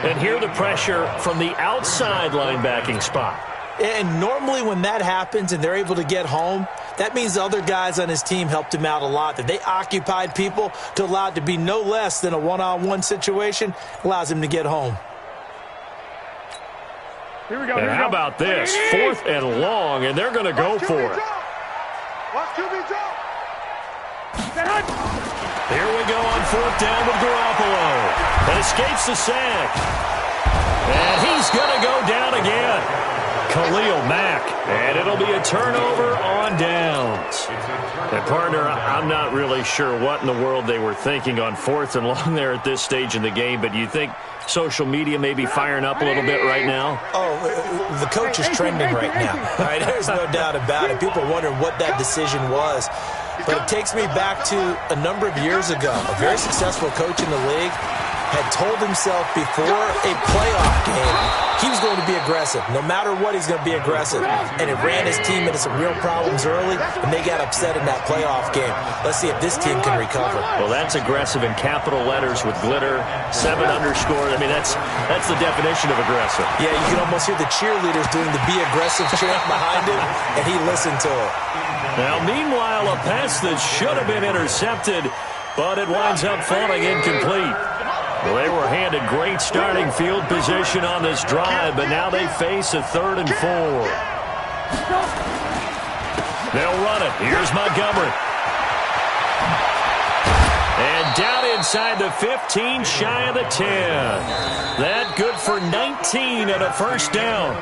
D: And here the pressure from the outside linebacking spot.
F: And normally when that happens and they're able to get home, that means the other guys on his team helped him out a lot. That they occupied people to allow it to be no less than a one-on-one situation allows him to get home.
H: Here we go.
D: And how about this? 4th and long, and they're going to go for it.
C: Watch QB drop.
D: Here we go on 4th down with Garoppolo. And escapes the sack. And he's going to go down again. Khalil Mack. And it'll be a turnover on downs. And, partner, I'm not really sure what in the world they were thinking on 4th and long there at this stage in the game, but you think social media may be firing up a little bit right now?
F: Oh, the coach is trending right now. All right, there's no doubt about it. People wondering what that decision was. But it takes me back to a number of years ago. A very successful coach in the league had told himself before a playoff game he was going to be aggressive. No matter what, he's going to be aggressive. And it ran his team into some real problems early, and they got upset in that playoff game. Let's see if this team can recover.
D: Well, that's aggressive in capital letters with glitter, 7 underscore. I mean, that's the definition of aggressive.
F: Yeah, you can almost hear the cheerleaders doing the be aggressive chant behind him, and he listened to it.
D: Now, meanwhile, a pass that should have been intercepted, but it winds up falling incomplete. Well, they were handed great starting field position on this drive, but now they face a 3rd and 4. They'll run it. Here's Montgomery. And down inside the 15, shy of the 10. That good for 19 and a first down.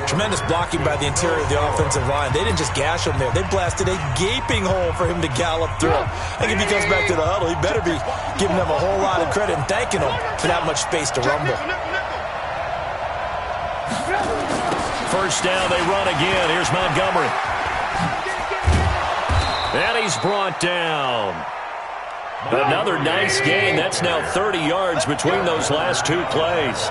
F: Tremendous blocking by the interior of the offensive line. They didn't just gash him there. They blasted a gaping hole for him to gallop through. I think if he comes back to the huddle, he better be giving them a whole lot of credit and thanking them for that much space to rumble.
D: First down, they run again. Here's Montgomery. And he's brought down. Another nice gain. That's now 30 yards between those last 2 plays.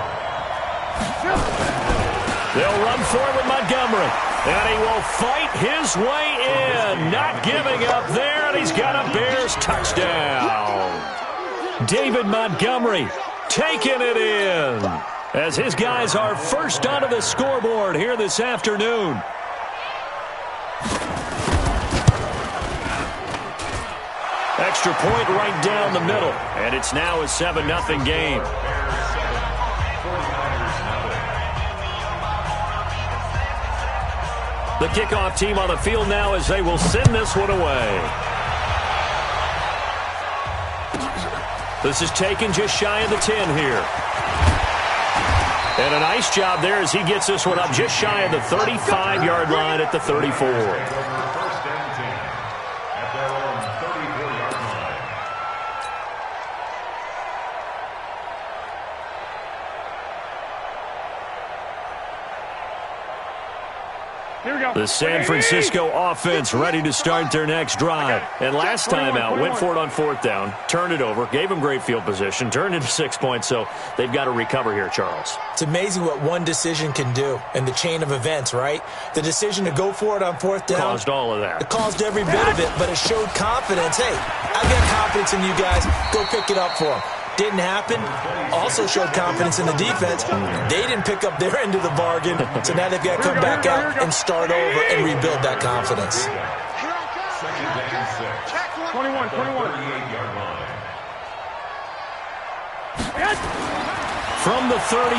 D: They'll run forward with Montgomery. And he will fight his way in. Not giving up there. And he's got a Bears touchdown. David Montgomery taking it in. As his guys are first onto the scoreboard here this afternoon. Extra point right down the middle. And it's now a 7-0 game. The kickoff team on the field now as they will send this one away. This is taken just shy of the 10 here. And a nice job there as he gets this one up just shy of the 35-yard line at the 34. The San Francisco offense ready to start their next drive. And last time out, went for it on 4th down, turned it over, gave them great field position, turned into 6 points, so they've got to recover here, Charles.
F: It's amazing what one decision can do in the chain of events, right? The decision to go for it on 4th down.
D: Caused all of that.
F: It caused every bit of it, but it showed confidence. Hey, I've got confidence in you guys. Go pick it up for them. Didn't happen. Also showed confidence in the defense. They didn't pick up their end of the bargain, so now they've got to come back out and start over and rebuild that confidence.
H: 21.
D: From the 38,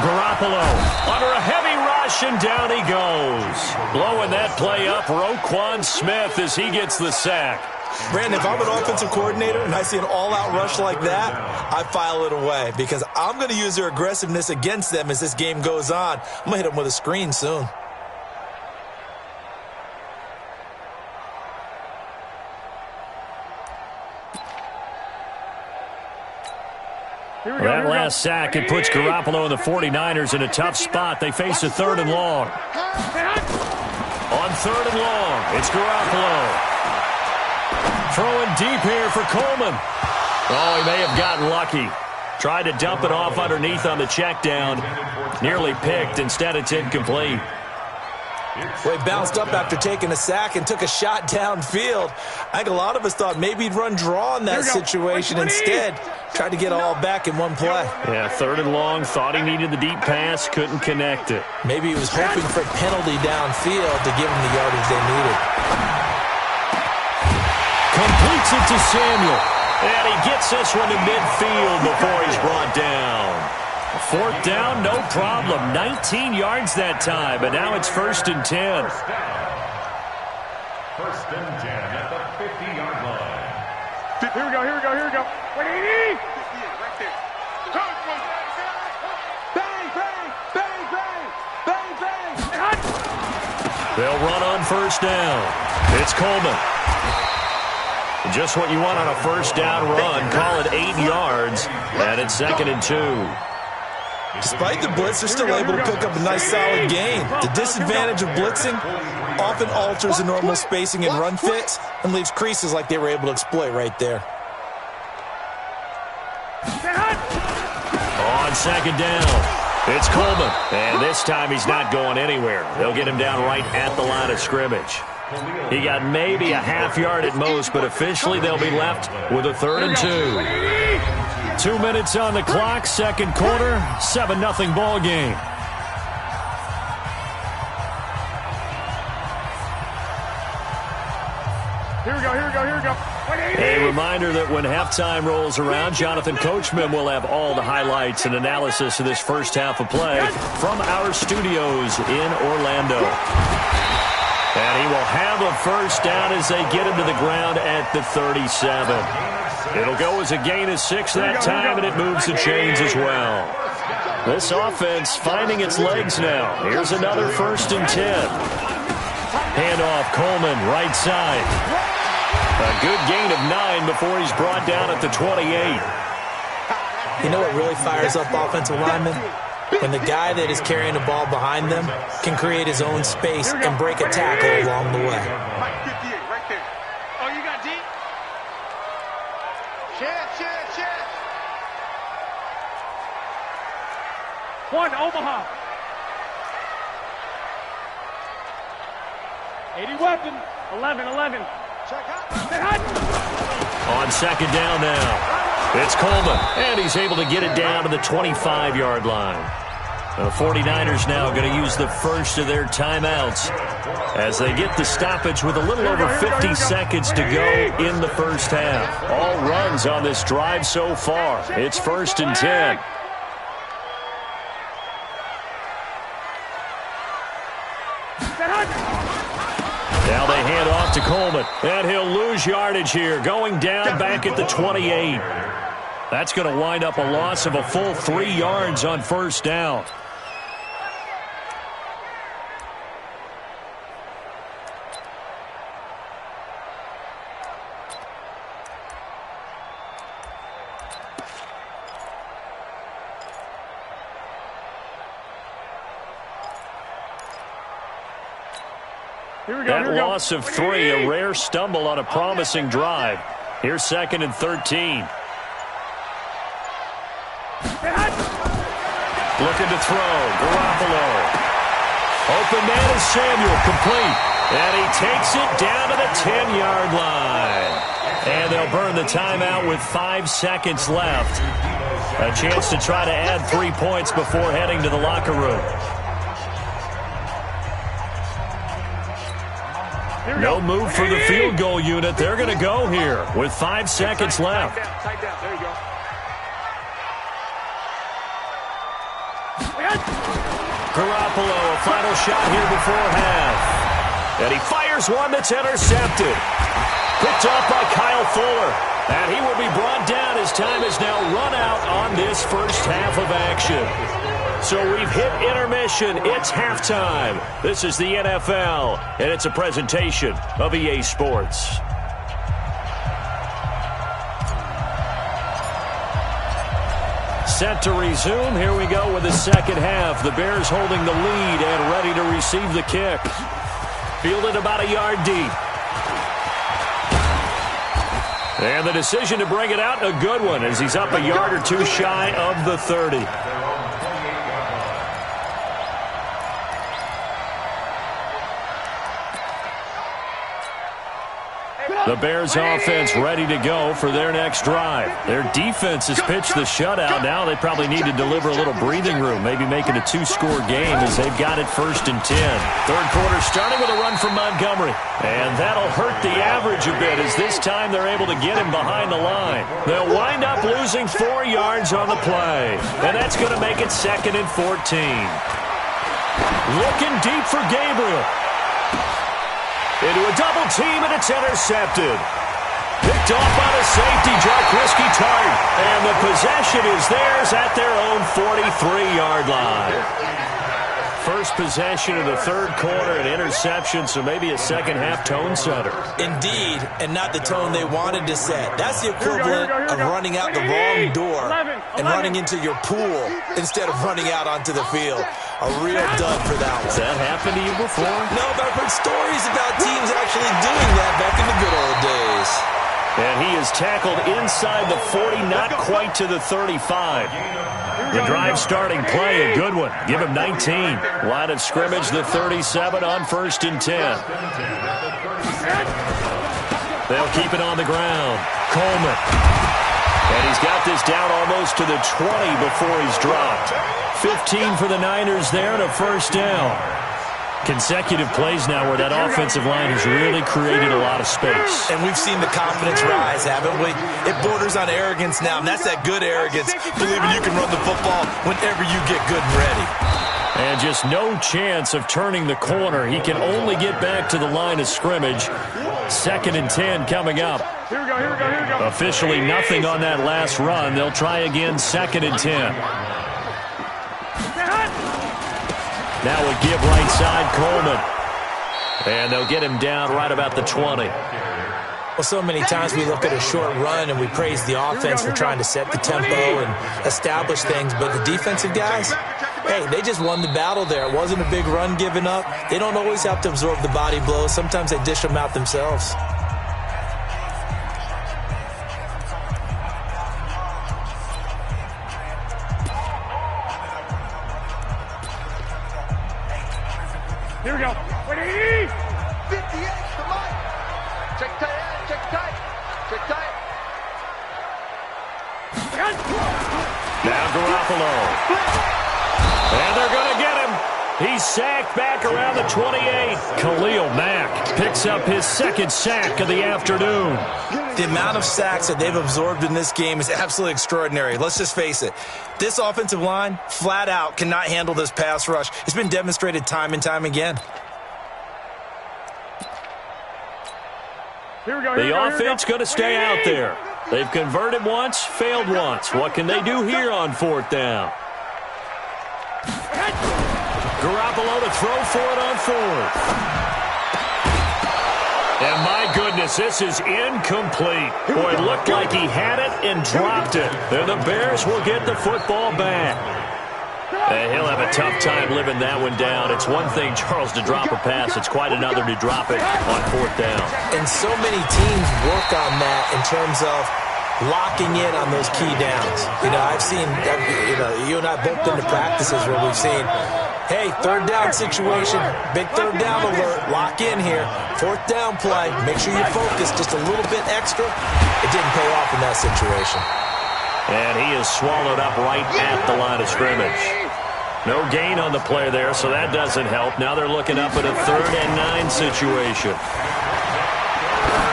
D: Garoppolo under a heavy rush, and down he goes. Blowing that play up, Roquan Smith as he gets the sack.
F: Brandon, if I'm an offensive coordinator and I see an all-out rush like that, I file it away because I'm going to use their aggressiveness against them as this game goes on. I'm going to hit them with a screen soon.
D: That last sack, it puts Garoppolo and the 49ers in a tough spot. They face a 3rd and long. On 3rd and long, it's Garoppolo. Throwing deep here for Coleman. Oh, he may have gotten lucky. Tried to dump it off underneath on the check down. Nearly picked. Instead, it's incomplete.
F: Well, he bounced up after taking a sack and took a shot downfield. I think a lot of us thought maybe he'd run draw in that situation. Instead, tried to get it all back in one play.
D: Yeah, 3rd and long. Thought he needed the deep pass. Couldn't connect it.
F: Maybe he was hoping for a penalty downfield to give him the yardage they needed.
D: Completes it to Samuel. And he gets this one to midfield before he's brought down. 4th down, no problem. 19 yards that time, but now it's 1st and 10.
E: 1st and 10 at the 50-yard line.
H: Here we go, here we go, here we go. 180!
C: Right there. Bang, bang, bang, bang, bang, bang.
D: They'll run on 1st down. It's Coleman. Just what you want on a 1st down run. Call it 8 yards, and it's 2nd and 2.
F: Despite the blitz, they're still able to pick up a nice solid gain. The disadvantage of blitzing often alters the normal spacing and run fits and leaves creases like they were able to exploit right there.
D: On 2nd down, it's Coleman. And this time he's not going anywhere. They'll get him down right at the line of scrimmage. He got maybe a half yard at most, but officially they'll be left with a 3rd and 2. 2 minutes on the clock, 2nd quarter, 7-0 ball game.
H: Here we go, here we go, here we go. 180!
D: A reminder that when halftime rolls around, Jonathan Coachman will have all the highlights and analysis of this first half of play from our studios in Orlando. And he will have a 1st down as they get him to the ground at the 37. It'll go as a gain of 6 that time, and it moves the chains as well. This offense finding its legs now. Here's another 1st and 10. Handoff, Coleman, right side. A good gain of 9 before he's brought down at the 28.
F: You know what really fires up offensive linemen? When the guy that is carrying the ball behind them can create his own space and break a tackle along the way.
C: Right there. Oh, you got deep? Chance.
H: 1, Omaha. 80 weapon. 11.
C: Check out.
D: On 2nd down now. It's Coleman, and he's able to get it down to the 25-yard line. The 49ers now going to use the first of their timeouts as they get the stoppage with a little over 50 seconds to go in the first half. All runs on this drive so far. It's 1st and 10. Now they hand off to Coleman, and he'll lose yardage here, going down back at the 28. That's going to wind up a loss of a full 3 yards on 1st down. That loss of 3, a rare stumble on a promising drive. Here's 2nd and 13. Looking to throw. Garoppolo. Open man is Samuel. Complete. And he takes it down to the 10-yard line. And they'll burn the timeout with 5 seconds left. A chance to try to add 3 points before heading to the locker room. No move for the field goal unit. They're going to go here with 5 seconds left.
C: Tight down. There you go.
D: Garoppolo, a final shot here before half. And he fires one that's intercepted. Picked off by Kyle Fuller. And he will be brought down as time is now run out on this first half of action. So we've hit intermission. It's halftime. This is the NFL, and it's a presentation of EA Sports. Set to resume. Here we go with the second half. The Bears holding the lead and ready to receive the kick. Fielded about a yard deep. And the decision to bring it out, a good one, as he's up a yard or two shy of the 30. The Bears offense ready to go for their next drive. Their defense has pitched the shutout. Now they probably need to deliver a little breathing room, maybe make it a two-score game as they've got it 1st and 10. Third quarter starting with a run from Montgomery. And that'll hurt the average a bit as this time they're able to get him behind the line. They'll wind up losing 4 yards on the play. And that's going to make it 2nd and 14. Looking deep for Gabriel. Into a double team, and it's intercepted. Picked off by the safety, Jarkowski Tart. And the possession is theirs at their own 43-yard line. First possession of the third quarter, an interception, so maybe a second-half tone setter.
F: Indeed, and not the tone they wanted to set. That's the equivalent of running out the wrong door and running into your pool instead of running out onto the field. A real dud for that one.
D: Has that happened to you before?
F: No, but I've heard stories about teams actually doing that back in the good old days.
D: And he is tackled inside the 40, not quite to the 35. The drive starting play, a good one. Give him 19. Line of scrimmage, the 37 on 1st and 10. They'll keep it on the ground. Coleman. And he's got this down almost to the 20 before he's dropped. 15 for the Niners there and a 1st down. Consecutive plays now where that offensive line has really created a lot of space.
F: And we've seen the confidence rise, haven't we? It borders on arrogance now, and that's that good arrogance, believing you can run the football whenever you get good and ready.
D: And just no chance of turning the corner. He can only get back to the line of scrimmage. 2nd and 10 coming up.
H: Here we go, here we go, here we go.
D: Officially nothing on that last run. They'll try again 2nd and 10. Now a give right side, Coleman. And they'll get him down right about the 20.
F: Well, so many times we look at a short run and we praise the offense for trying to set the tempo and establish things, but the defensive guys, hey, they just won the battle there. It wasn't a big run given up. They don't always have to absorb the body blows. Sometimes they dish them out themselves.
H: Here we go. 180.
C: 58 to Mike. Check tight, check tight, check tight.
D: Now Garoppolo. And they're going to get him. He's sacked back around the 28. Khalil Mack picks up his 2nd sack of the afternoon.
F: The amount of sacks that they've absorbed in this game is absolutely extraordinary. Let's just face it. This offensive line, flat out, cannot handle this pass rush. It's been demonstrated time and time again.
H: Here we go,
D: The offense going to stay out there. They've converted once, failed once. What can they do here on 4th down? Garoppolo to throw for it on 4th. And my goodness, this is incomplete. Boy, it looked like he had it and dropped it. And the Bears will get the football back. He'll have a tough time living that one down. It's one thing, Charles, to drop a pass. It's quite another to drop it on 4th down.
F: And so many teams work on that in terms of locking in on those key downs. You know, I've seen, you and I both been to practices where we've seen, hey, 3rd down situation, big 3rd down alert, lock in here, 4th down play, make sure you focus just a little bit extra. It didn't pay off in that situation.
D: And he is swallowed up right at the line of scrimmage. No gain on the play there, so that doesn't help. Now they're looking up at a 3rd and 9 situation.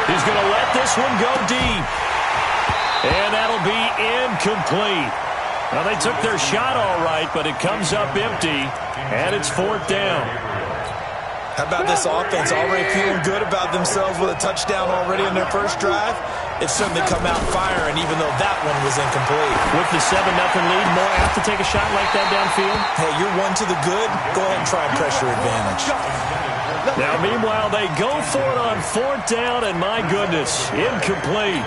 D: He's going to let this one go deep. And that'll be incomplete. Well, they took their shot all right, but it comes up empty, and it's 4th down.
F: How about this offense already feeling good about themselves with a touchdown already in their first drive? It's certainly come out firing, even though that one was incomplete.
D: With the 7-0 lead, more apt to take a shot like that downfield?
F: Hey, you're one to the good. Go ahead and try and press your advantage.
D: Now, meanwhile, they go for it on 4th down, and my goodness, incomplete.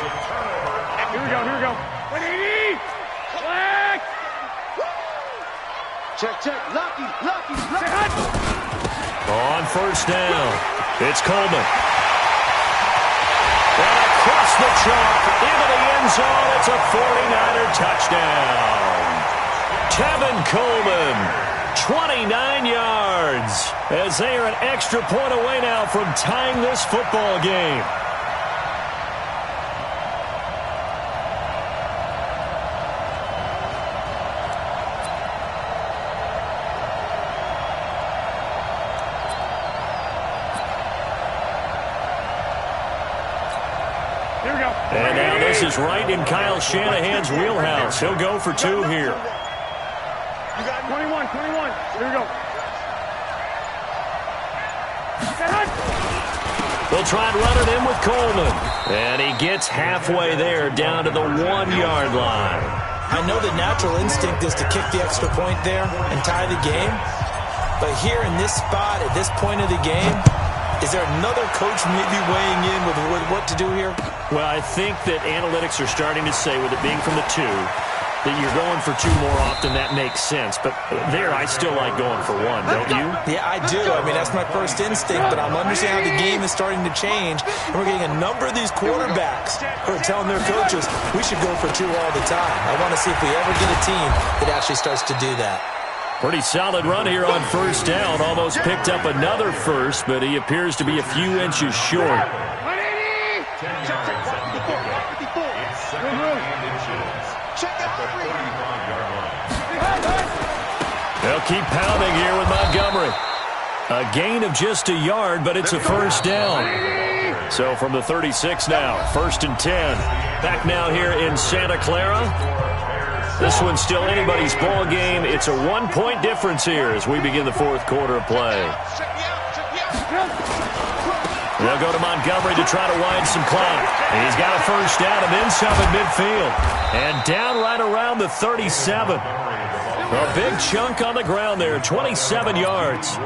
H: Here we go, here we go. 180. Flag.
C: Check, check. Lucky, lucky, lucky.
D: On 1st down, it's Coleman. And across the chalk into the end zone. It's a 49er touchdown. Tevin Coleman, 29 yards, as they are an extra point away now from tying this football game. And now this is right in Kyle Shanahan's wheelhouse. He'll go for 2 here.
H: You got 21. Here we go.
D: They'll try and run it in with Coleman. And he gets halfway there, down to the 1-yard line.
F: I know the natural instinct is to kick the extra point there and tie the game. But here in this spot, at this point of the game, is there another coach maybe weighing in with what to do here?
D: Well, I think that analytics are starting to say, with it being from the 2, that you're going for 2 more often. That makes sense. But there, I still like going for 1, don't you?
F: Yeah, I do. I mean, that's my first instinct, but I'm understanding how the game is starting to change, and we're getting a number of these quarterbacks who are telling their coaches, we should go for 2 all the time. I want to see if we ever get a team that actually starts to do that.
D: Pretty solid run here on first down. Almost picked up another first, but he appears to be a few inches short. They'll keep pounding here with Montgomery. A gain of just a yard, but it's a first down. So from the 36 now, 1st and 10. Back now here in Santa Clara. This one's still anybody's ball game. It's a 1-point difference here as we begin the 4th quarter of play. They'll go to Montgomery to try to wind some clock. And he's got a first down and then some at midfield. And down right around the 37. A big chunk on the ground there, 27 yards.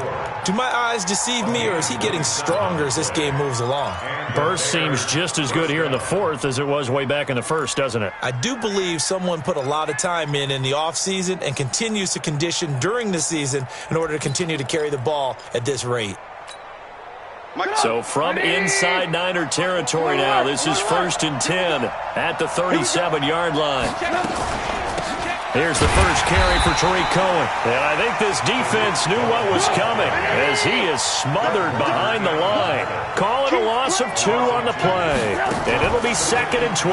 F: Do my eyes deceive me, or is he getting stronger as this game moves along?
D: Burst seems just as good here in the 4th as it was way back in the 1st, doesn't it?
F: I do believe someone put a lot of time in the offseason and continues to condition during the season in order to continue to carry the ball at this rate.
D: So from inside Niner territory now, this is 1st and 10 at the 37-yard line. Here's the first carry for Tariq Cohen. And I think this defense knew what was coming as he is smothered behind the line. Call it a loss of 2 on the play. And it'll be 2nd and 12.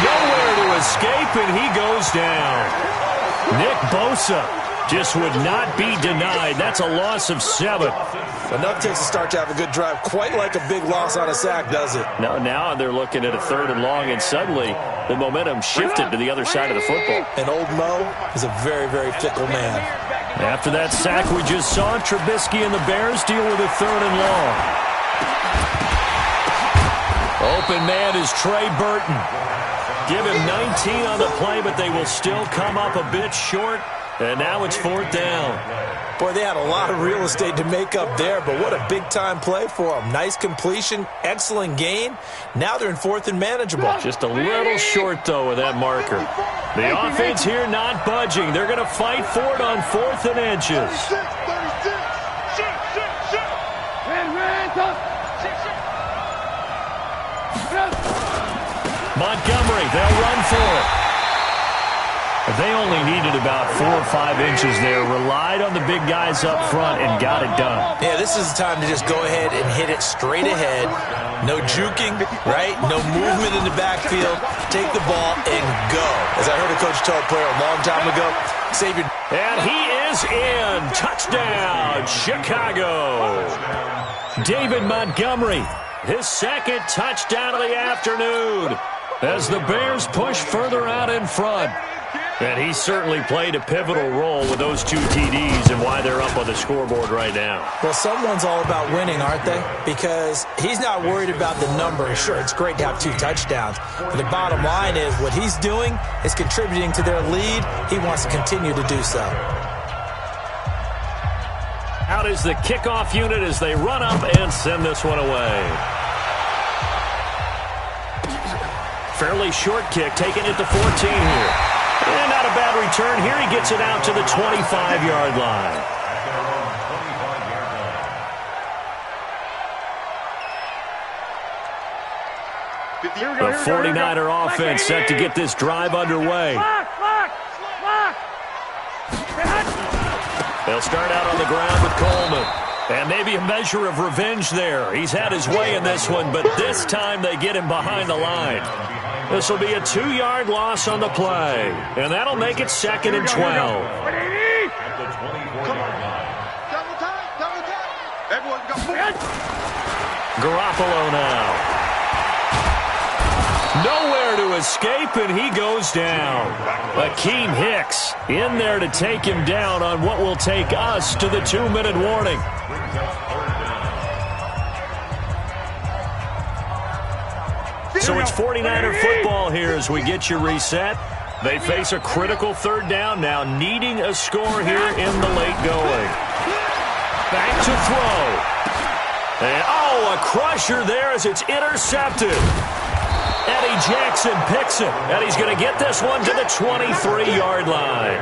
D: Nowhere to escape, and he goes down. Nick Bosa just would not be denied. That's a loss of 7.
F: Enough takes to start to have a good drive. Quite like a big loss on a sack, does it?
D: No, now they're looking at a 3rd and long, and suddenly the momentum shifted to the other side of the football.
F: And old Mo is a very, very fickle man.
D: After that sack we just saw, Trubisky and the Bears deal with a 3rd and long. Open man is Trey Burton. Give him 19 on the play, but they will still come up a bit short. And now it's 4th down.
F: Boy, they had a lot of real estate to make up there, but what a big-time play for them. Nice completion, excellent gain. Now they're in 4th and manageable.
D: Just a little short, though, with that marker. The offense here not budging. They're going to fight for it on 4th and inches. Montgomery, they'll run for it. They only needed about 4 or 5 inches there, relied on the big guys up front, and got it done.
F: Yeah, this is the time to just go ahead and hit it straight ahead. No juking, right? No movement in the backfield. Take the ball and go. As I heard a coach tell a player a long time ago, save your...
D: And he is in. Touchdown, Chicago. David Montgomery, his 2nd touchdown of the afternoon, as the Bears push further out in front. And he certainly played a pivotal role with those 2 TDs and why they're up on the scoreboard right now.
F: Well, someone's all about winning, aren't they? Because he's not worried about the number. Sure, it's great to have 2 touchdowns. But the bottom line is what he's doing is contributing to their lead. He wants to continue to do so.
D: Out is the kickoff unit as they run up and send this one away. Fairly short kick, taken at the 14 here. And not a bad return here. He gets it out to the 25-yard line. The 49er offense set to get this drive underway. They'll start out on the ground with Coleman. And maybe a measure of revenge there. He's had his way in this one, but this time they get him behind the line. This will be a 2-yard loss on the play. And that'll make it 2nd and 12. Garoppolo now. Nowhere to escape, and he goes down. Akeem Hicks in there to take him down on what will take us to the 2-minute warning. So it's 49er football here as we get you reset. They face a critical 3rd down now, needing a score here in the late going. Back to throw. And, a crusher there as it's intercepted. Eddie Jackson picks it, and he's going to get this one to the 23-yard line.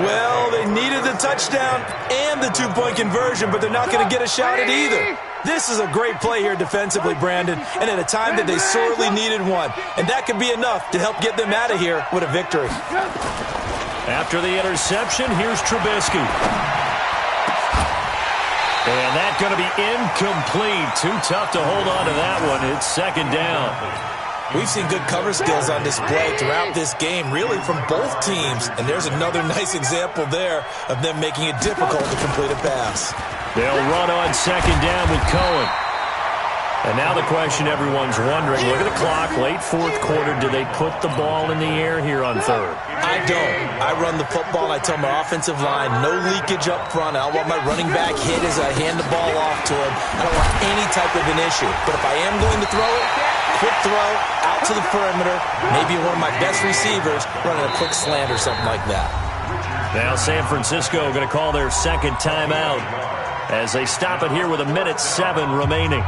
F: Well, they needed the touchdown and the 2-point conversion, but they're not going to get a shot at either. This is a great play here defensively, Brandon, and at a time that they sorely needed one. And that could be enough to help get them out of here with a victory.
D: After the interception, here's Trubisky. And that's going to be incomplete. Too tough to hold on to that one. It's 2nd down.
F: We've seen good cover skills on display throughout this game, really from both teams. And there's another nice example there of them making it difficult to complete a pass.
D: They'll run on 2nd down with Cohen. And now the question everyone's wondering, look at the clock, late 4th quarter, do they put the ball in the air here on 3rd?
F: I don't. I run the football, and I tell my offensive line, no leakage up front. I don't want my running back hit as I hand the ball off to him. I don't want any type of an issue. But if I am going to throw it, quick throw, out to the perimeter, maybe one of my best receivers running a quick slant or something like that.
D: Now San Francisco going to call their 2nd timeout as they stop it here with 1:07 remaining.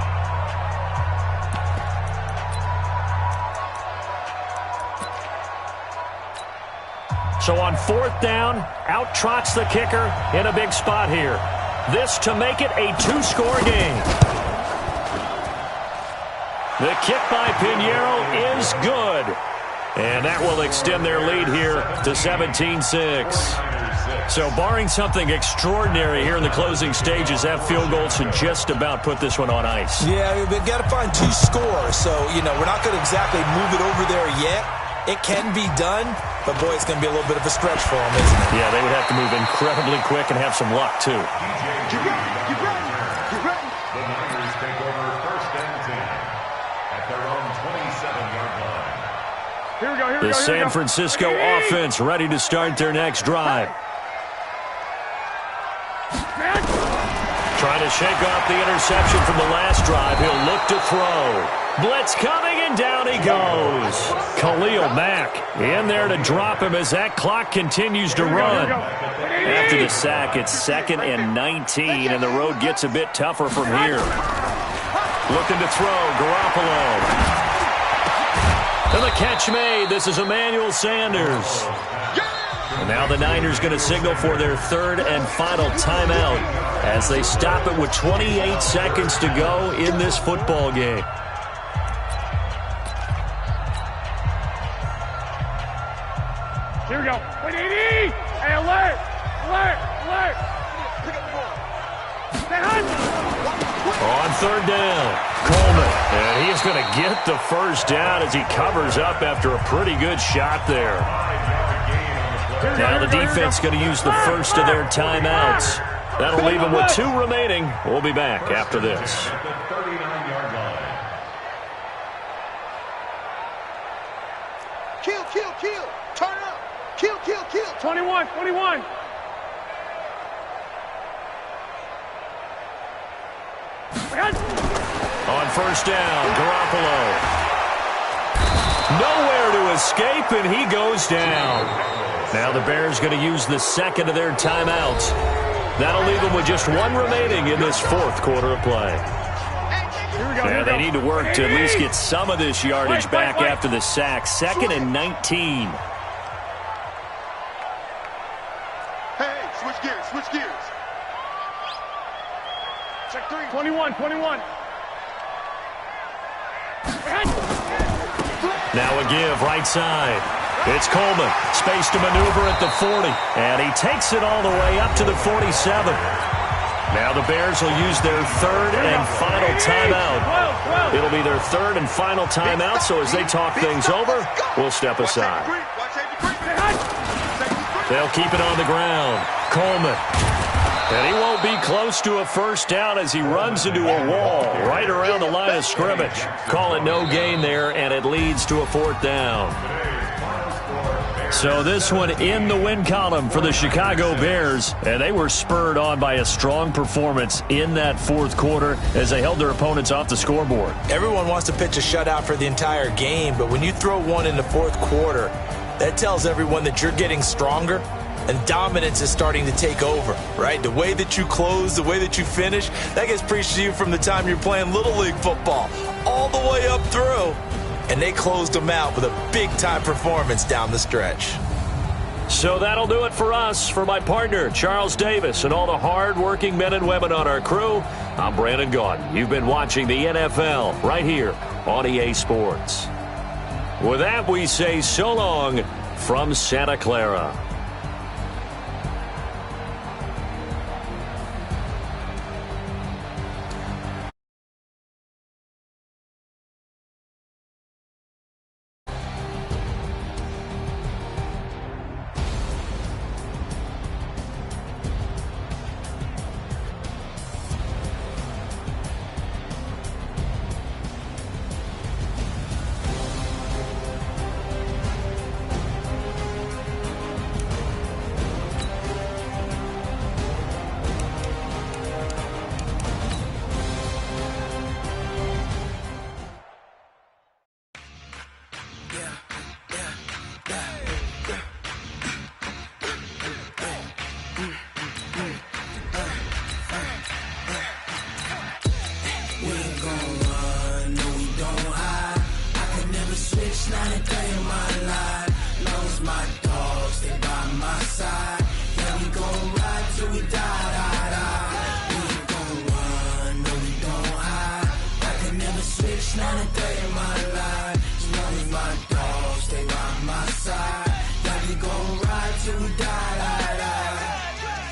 D: So on 4th down, out trots the kicker in a big spot here. This to make it a 2-score game. The kick by Pinheiro is good. And that will extend their lead here to 17-6. So barring something extraordinary here in the closing stages, that field goal should just about put this one on ice.
F: Yeah, we've got to find 2 scores. So, we're not going to exactly move it over there yet. It can be done, but, boy, it's going to be a little bit of a stretch for them, isn't it?
D: Yeah, they would have to move incredibly quick and have some luck, too.
E: Get ready. The Niners take over 1st and 10 at their own 27-yard line.
H: Here we go.
D: The San Francisco offense ready to start their next drive. Trying to shake off the interception from the last drive. He'll look to throw. Blitz coming, and down he goes. Khalil Mack in there to drop him as that clock continues to run. After the sack, it's 2nd and 19, and the road gets a bit tougher from here. Looking to throw, Garoppolo. And the catch made. This is Emmanuel Sanders. And now the Niners going to signal for their 3rd and final timeout as they stop it with 28 seconds to go in this football game.
H: Here we go. 180. Hey, alert.
C: Pick up the ball.
D: On 3rd down, Coleman. And he's going to get the 1st down as he covers up after a pretty good shot there. Now the defense going to use the first of their timeouts. That'll leave them with 2 remaining. We'll be back after this.
C: Kill. Turn up. Kill.
H: 21.
D: On 1st down, Garoppolo. Nowhere to escape, and he goes down. Now the Bears going to use the 2nd of their timeouts. That'll leave them with just 1 remaining in this 4th quarter of play. Yeah, they need to work to at least get some of this yardage back after the sack. 2nd and 19.
C: Hey, switch gears. Check 3.
H: 21.
D: Now a give right side. It's Coleman. Space to maneuver at the 40. And he takes it all the way up to the 47. Now the Bears will use their third and final timeout. It'll be their third and final timeout, so as they talk things over, we'll step aside. They'll keep it on the ground. Coleman. And he won't be close to a first down as he runs into a wall right around the line of scrimmage. Call it no gain there, and it leads to a fourth down. So this one in the win column for the Chicago Bears, and they were spurred on by a strong performance in that fourth quarter as they held their opponents off the scoreboard.
F: Everyone wants to pitch a shutout for the entire game, but when you throw one in the fourth quarter, that tells everyone that you're getting stronger and dominance is starting to take over, right? The way that you close, the way that you finish, that gets preached to you from the time you're playing Little League football all the way up through. And they closed them out with a big-time performance down the stretch.
D: So that'll do it for us. For my partner, Charles Davis, and all the hard-working men and women on our crew, I'm Brandon Gaudin. You've been watching the NFL right here on EA Sports. With that, we say so long from Santa Clara.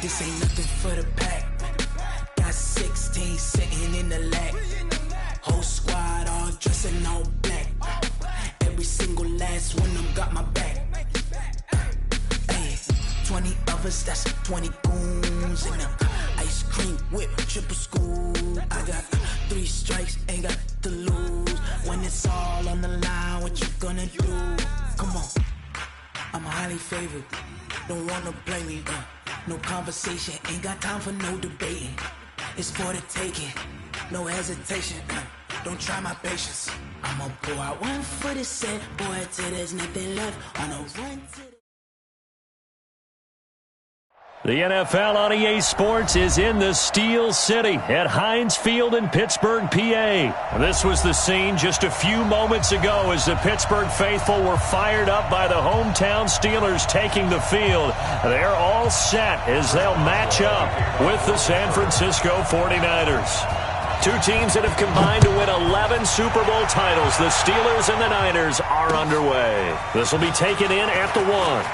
I: This ain't nothing for the pack. Got 16 sitting in the lap. Whole squad all dressing all black. Every single last one of them got my back. Hey, 20 of us, that's 20 goons in them. Ice cream whip, triple school. I got 3 strikes, ain't got to lose. When it's all on the line, what you gonna do? Come on, I'm highly favored. Don't wanna blame me, no conversation, ain't got time for no debating. It's for the taking, no hesitation. Don't try my patience. I'ma pull out one for the set, boy, till there's nothing left on a run to the...
D: The NFL on EA Sports is in the Steel City at Heinz Field in Pittsburgh, PA. This was the scene just a few moments ago as the Pittsburgh faithful were fired up by the hometown Steelers taking the field. They're all set as they'll match up with the San Francisco 49ers. Two teams that have combined to win 11 Super Bowl titles. The Steelers and the Niners are underway. This will be taken in at the 1.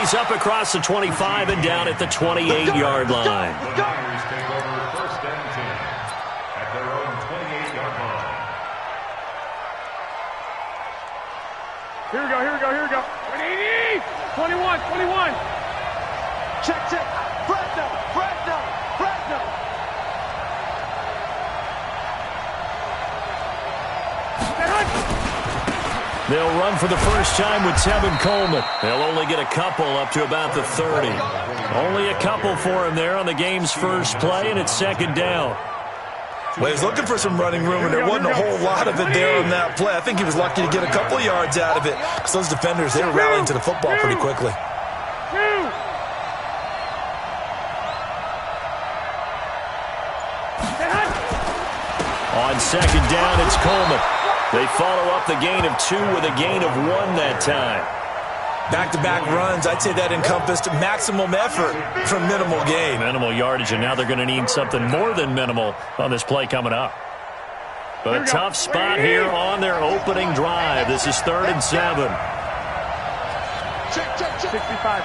D: He's up across the 25 and down at the 28-yard line.
E: The Niners take over first and 10 at their own 28-yard line.
H: Here we go. 21.
C: Check. Fresno.
D: They'll run for the first time with Tevin Coleman. They'll only get a couple up to about the 30. Only a couple for him there on the game's first play, and it's second down.
F: Well, he was looking for some running room, and there wasn't a whole lot of it there on that play. I think he was lucky to get a couple of yards out of it because those defenders, they were rallying to the football pretty quickly.
D: On second down, it's Coleman. They follow up the gain of 2 with a gain of 1 that time.
F: Back-to-back runs, I'd say that encompassed maximum effort for minimal gain.
D: Minimal yardage, and now they're going to need something more than minimal on this play coming up. A tough spot here on their opening drive. This is 3rd and 7.
C: Check. 65.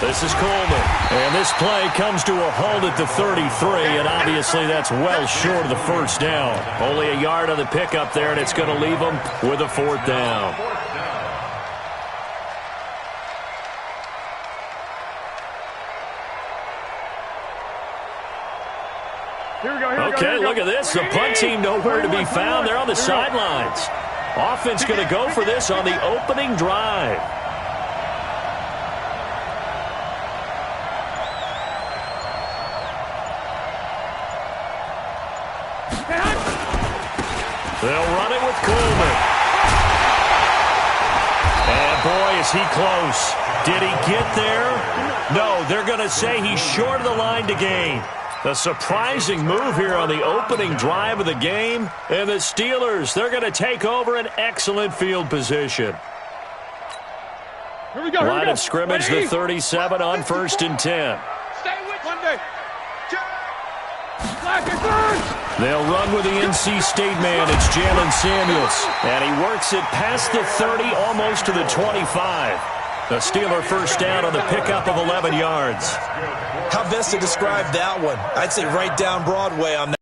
D: This is Coleman. And this play comes to a halt at the 33, and obviously that's well short of the first down. Only a yard on the pickup there, and it's going to leave them with a 4th down. Okay, look at this. The punt team nowhere to be found. They're on the sidelines. Offense going to go for this on the opening drive. They'll run it with Coleman. And boy, is he close. Did he get there? No, they're going to say he's short of the line to gain. A surprising move here on the opening drive of the game. And the Steelers, they're going to take over an excellent field position.
H: Here we go.
D: Line of scrimmage, the 37 on 1st and 10.
C: Stay with Monday.
D: They'll run with the NC State man. It's Jalen Samuels. And he works it past the 30, almost to the 25. The Steeler first down on the pickup of 11 yards.
F: How best to describe that one? I'd say right down Broadway on that.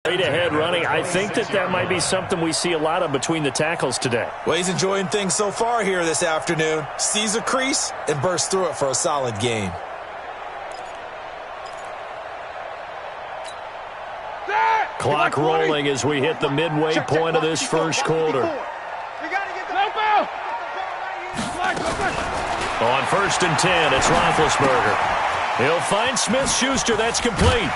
D: Straight ahead running. I think that might be something we see a lot of between the tackles today.
F: Well, he's enjoying things so far here this afternoon. Sees a crease and bursts through it for a solid game.
D: Clock rolling as we hit the midway point of this first quarter. On 1st and 10, it's Roethlisberger. He'll find Smith-Schuster. That's complete.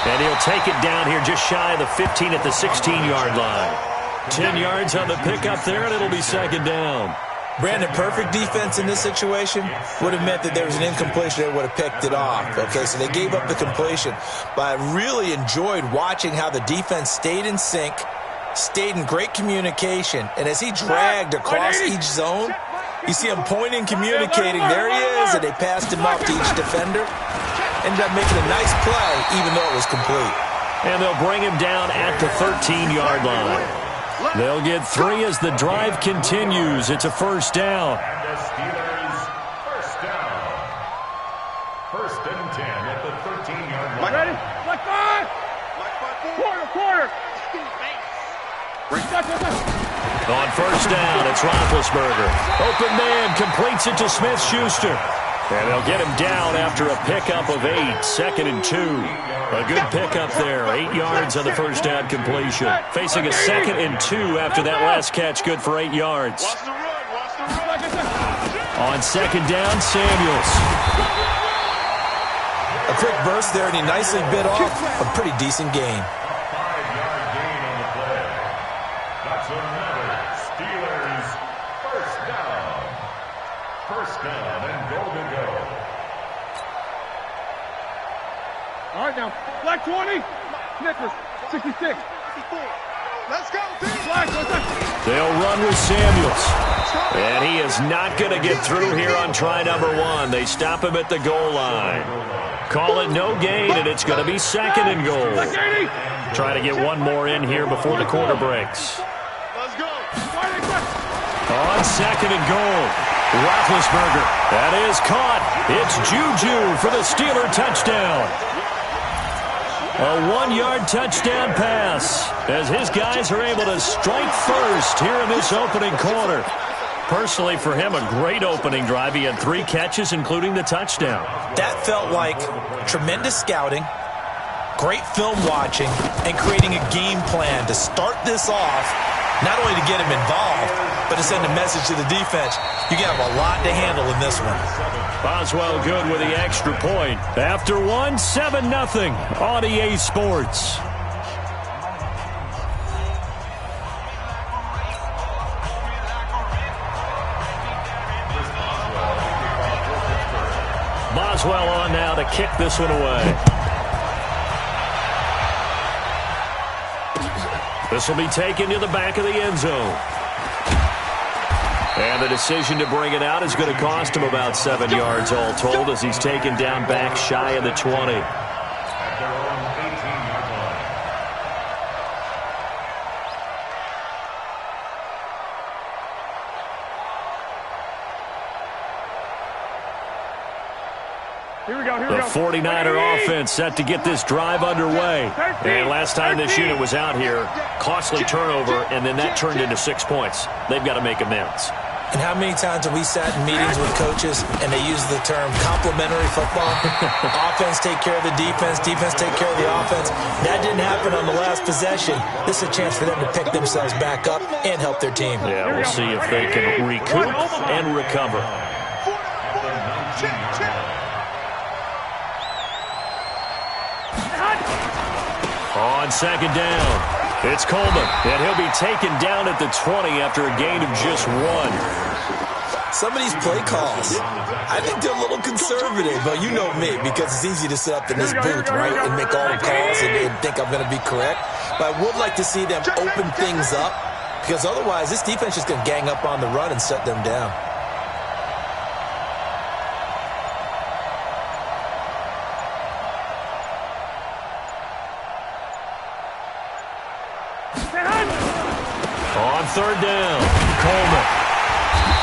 D: And he'll take it down here just shy of the 15 at the 16-yard line. 10 yards on the pickup there, and it'll be 2nd down.
F: Brandon, perfect defense in this situation would have meant that there was an incompletion that would have picked it off. Okay, so they gave up the completion. But I really enjoyed watching how the defense stayed in sync, stayed in great communication, and as he dragged across each zone, you see him pointing, communicating. There he is, and they passed him up to each defender. Ended up making a nice play, even though it was complete.
D: And they'll bring him down at the 13-yard line. They'll get 3 as the drive continues. It's a 1st down.
E: And the Steelers first down. 1st and 10 at the 13-yard line.
H: Ready? Left 5. Quarter.
D: On 1st down, it's Roethlisberger. Open man completes it to Smith-Schuster. And they'll get him down after a pickup of 8. 2nd and 2. A good pickup there. 8 yards on the first down completion. Facing a 2nd and 2 after that last catch. Good for 8 yards. On 2nd down, Samuels.
F: A quick burst there, and he nicely bit off a pretty decent gain.
E: 5-yard gain on the play. That's another Steelers first down. 1st down and goal to go.
H: All right, now. Black 20. Snickers. 66.
C: Let's go,
D: They'll run with Samuels. And he is not going to get through here on try number 1. They stop him at the goal line. Call it no gain, and it's going to be 2nd and goal. Try to get one more in here before the quarter breaks.
C: Let's go.
D: On 2nd and goal. Roethlisberger. That is caught. It's Juju for the Steeler touchdown. A 1-yard touchdown pass as his guys are able to strike first here in this opening quarter. Personally, for him, a great opening drive. He had 3 catches, including the touchdown.
F: That felt like tremendous scouting, great film watching, and creating a game plan to start this off, not only to get him involved, but to send a message to the defense. You have a lot to handle in this one.
D: Boswell good with the extra point. After 1, 7-0 on EA Sports. Boswell on now to kick this one away. This will be taken to the back of the end zone. And the decision to bring it out is going to cost him about 7 yards all told as he's taken down back shy of the 20.
E: At their own 18-yard line.
H: Here we go.
D: The 49er offense set to get this drive underway. And last time this unit was out here, costly turnover, and then that turned into 6 points. They've got to make amends.
F: And how many times have we sat in meetings with coaches and they use the term complementary football? Offense take care of the defense, defense take care of the offense. That didn't happen on the last possession. This is a chance for them to pick themselves back up and help their team.
D: Yeah, we'll see if they can recoup and recover. On second down, it's Coleman, and he'll be taken down at the 20 after a gain of just 1.
F: Some of these play calls, I think they're a little conservative, but you know me, because it's easy to sit up in this booth, right, and make all the calls and think I'm going to be correct. But I would like to see them open things up, because otherwise this defense is going to gang up on the run and shut them down.
D: On third down, Coleman.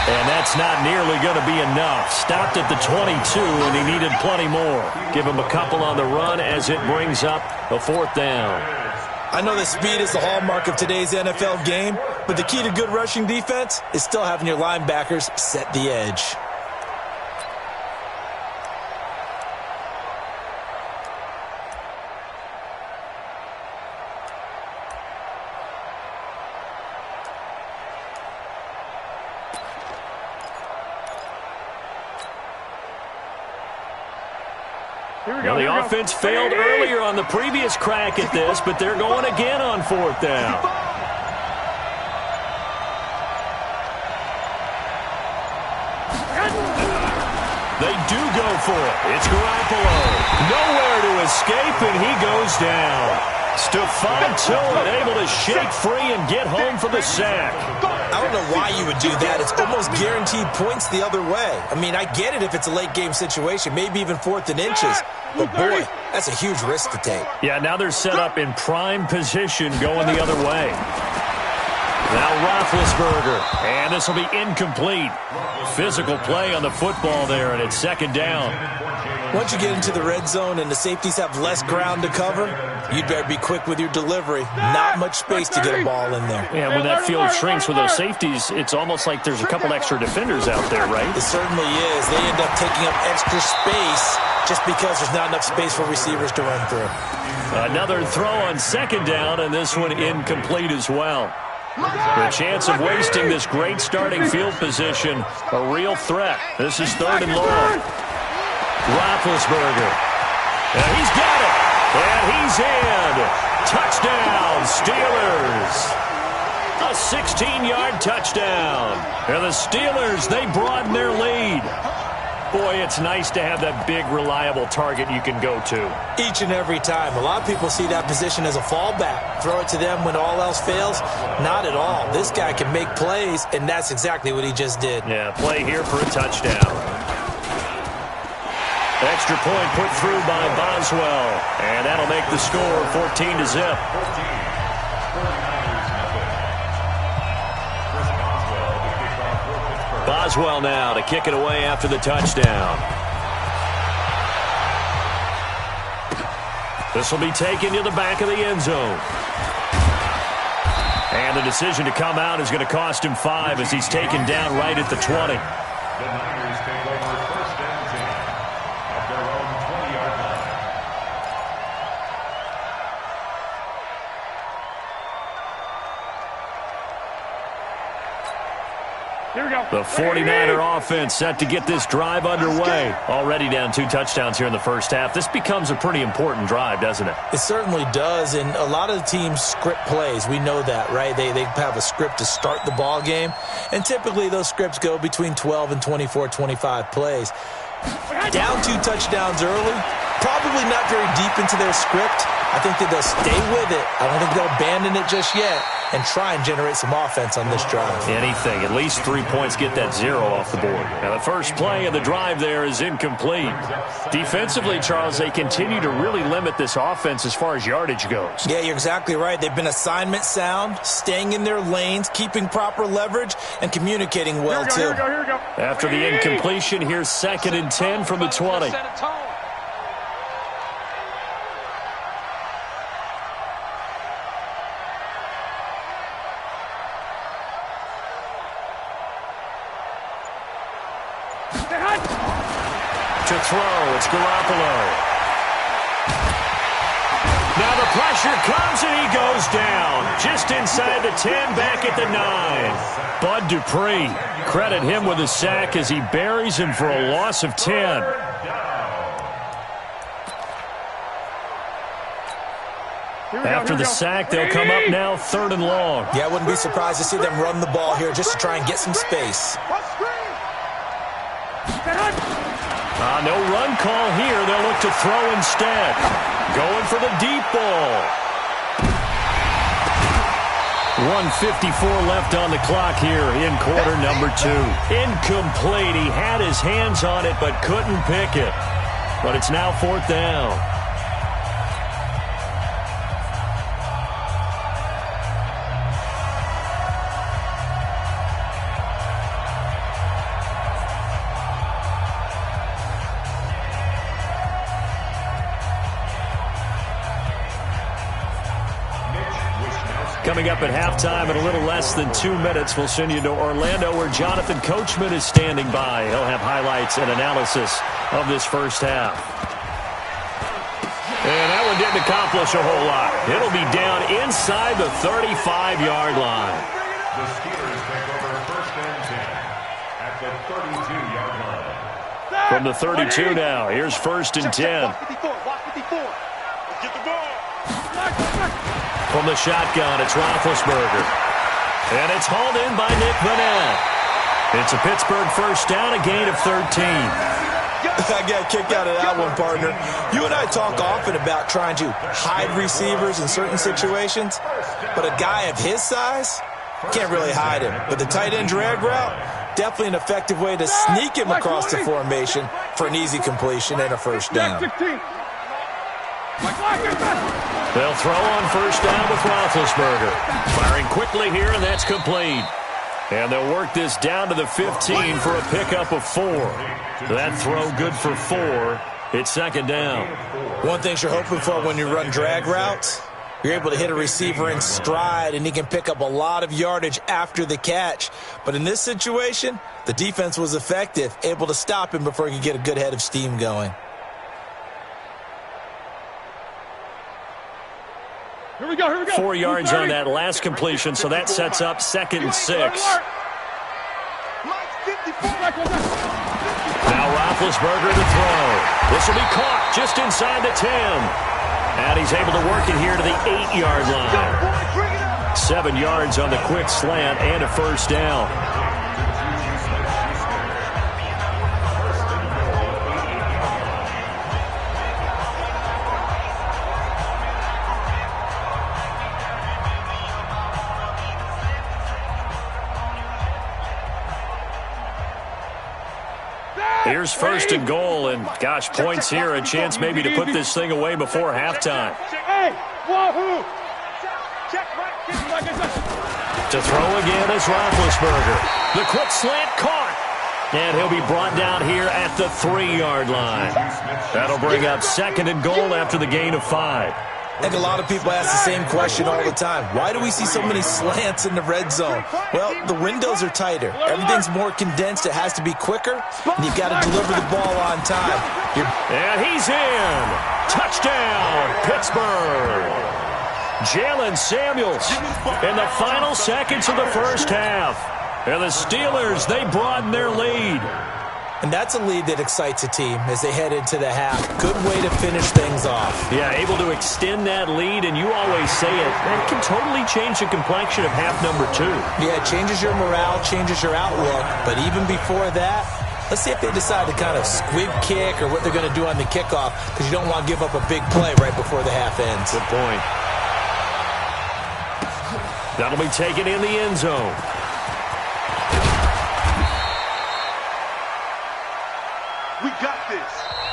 D: And that's not nearly going to be enough. Stopped at the 22, and he needed plenty more. Give him a couple on the run as it brings up a 4th down.
F: I know that speed is the hallmark of today's NFL game, but the key to good rushing defense is still having your linebackers set the edge.
D: Well, the offense failed earlier on the previous crack at this, but they're going again on 4th down. They do go for it. It's Garoppolo. Nowhere to escape, and he goes down. Stephon Tillman able to shake free and get home for the sack.
F: I don't know why you would do that. It's almost guaranteed points the other way. I mean, I get it if it's a late game situation, maybe even 4th and inches. But, boy, that's a huge risk to take.
D: Yeah, now they're set up in prime position going the other way. Now Roethlisberger, and this will be incomplete. Physical play on the football there, and it's 2nd down.
F: Once you get into the red zone and the safeties have less ground to cover, you'd better be quick with your delivery. Not much space to get a ball in there.
D: Yeah, when that field shrinks with those safeties, it's almost like there's a couple extra defenders out there, right?
F: It certainly is. They end up taking up extra space just because there's not enough space for receivers to run through.
D: Another throw on 2nd down, and this one incomplete as well. The chance of wasting this great starting field position, a real threat. This is 3rd and long. Roethlisberger. And he's got it. And he's in. Touchdown, Steelers. A 16-yard touchdown. And the Steelers, they broaden their lead. Boy, it's nice to have that big, reliable target you can go to.
F: Each and every time. A lot of people see that position as a fallback. Throw it to them when all else fails. Not at all. This guy can make plays, and that's exactly what he just did.
D: Yeah, play here for a touchdown. Extra point put through by Boswell. And that'll make the score 14-0. Boswell now to kick it away after the touchdown. This will be taken to the back of the end zone. And the decision to come out is going to cost him 5 as he's taken down right at the 20.
E: The Niners take over 1st and 10 at their own 20-yard line.
H: Here we go.
D: The 49er offense set to get this drive underway. Already down 2 touchdowns here in the first half. This becomes a pretty important drive, doesn't it?
F: It certainly does, and a lot of the teams script plays. We know that, right? They have a script to start the ball game, and typically those scripts go between 12 and 24, 25 plays. Down 2 touchdowns early, probably not very deep into their script, I think that they'll stay with it. I don't think they'll abandon it just yet and try and generate some offense on this drive.
D: Anything. At least 3 points, get that 0 off the board. Now, the first play of the drive there is incomplete. Defensively, Charles, they continue to really limit this offense as far as yardage goes.
F: Yeah, you're exactly right. They've been assignment sound, staying in their lanes, keeping proper leverage, and communicating well, too.
H: Here we go.
D: After the incompletion, here's 2nd and 10 from the 20. To throw, it's Garoppolo. Now the pressure comes and he goes down. Just inside the 10, back at the 9. Bud Dupree, credit him with a sack as he buries him for a loss of 10. After the sack, they'll come up now 3rd and long.
F: Yeah, I wouldn't be surprised to see them run the ball here just to try and get some space.
D: No run call here. They'll look to throw instead. Going for the deep ball. 1:54 left on the clock here in quarter number 2. Incomplete. He had his hands on it but couldn't pick it. But it's now 4th down. Coming up at halftime in a little less than 2 minutes, we'll send you to Orlando where Jonathan Coachman is standing by. He'll have highlights and analysis of this first half. And that one didn't accomplish a whole lot. It'll be down inside the 35-yard line.
E: The Steelers take over 1st and 10 at the 32-yard line.
D: From the 32 now, here's 1st and 10. From the shotgun, it's Roethlisberger. And it's hauled in by Nick Vanette. It's a Pittsburgh first down, a gain of 13.
F: I got a kick out of that one, partner. You and I talk often about trying to hide receivers in certain situations, but a guy of his size can't really hide him. But the tight end drag route, definitely an effective way to sneak him across the formation for an easy completion and a first down.
D: They'll throw on first down with Roethlisberger. Firing quickly here, and that's complete. And they'll work this down to the 15 for a pickup of 4. That throw good for 4. It's 2nd down.
F: One thing you're hoping for when you run drag routes, you're able to hit a receiver in stride, and he can pick up a lot of yardage after the catch. But in this situation, the defense was effective, able to stop him before he could get a good head of steam going.
H: Here we go.
D: 4 yards on that last completion, so that sets up 2nd and 6. Now Roethlisberger to throw. This will be caught just inside the 10. And he's able to work it here to the 8-yard line. 7 yards on the quick slant and a first down. Here's 1st and goal, and gosh, points here, a chance maybe to put this thing away before halftime. To throw again is Roethlisberger. The quick slant caught, and he'll be brought down here at the 3-yard line. That'll bring up 2nd and goal after the gain of 5.
F: I think a lot of people ask the same question all the time. Why do we see so many slants in the red zone? Well, the windows are tighter. Everything's more condensed. It has to be quicker, and you've got to deliver the ball on time.
D: And he's in. Touchdown, Pittsburgh. Jalen Samuels in the final seconds of the first half. And the Steelers, they broaden their lead.
F: And that's a lead that excites a team as they head into the half. Good way to finish things off.
D: Yeah, able to extend that lead, and you always say it can totally change the complexion of half number 2.
F: Yeah, it changes your morale, changes your outlook. But even before that, Let's see if they decide to kind of squib kick or what they're going to do on the kickoff, because you don't want to give up a big play right before the half ends.
D: Good point. That'll be taken in the end zone.
C: We got this.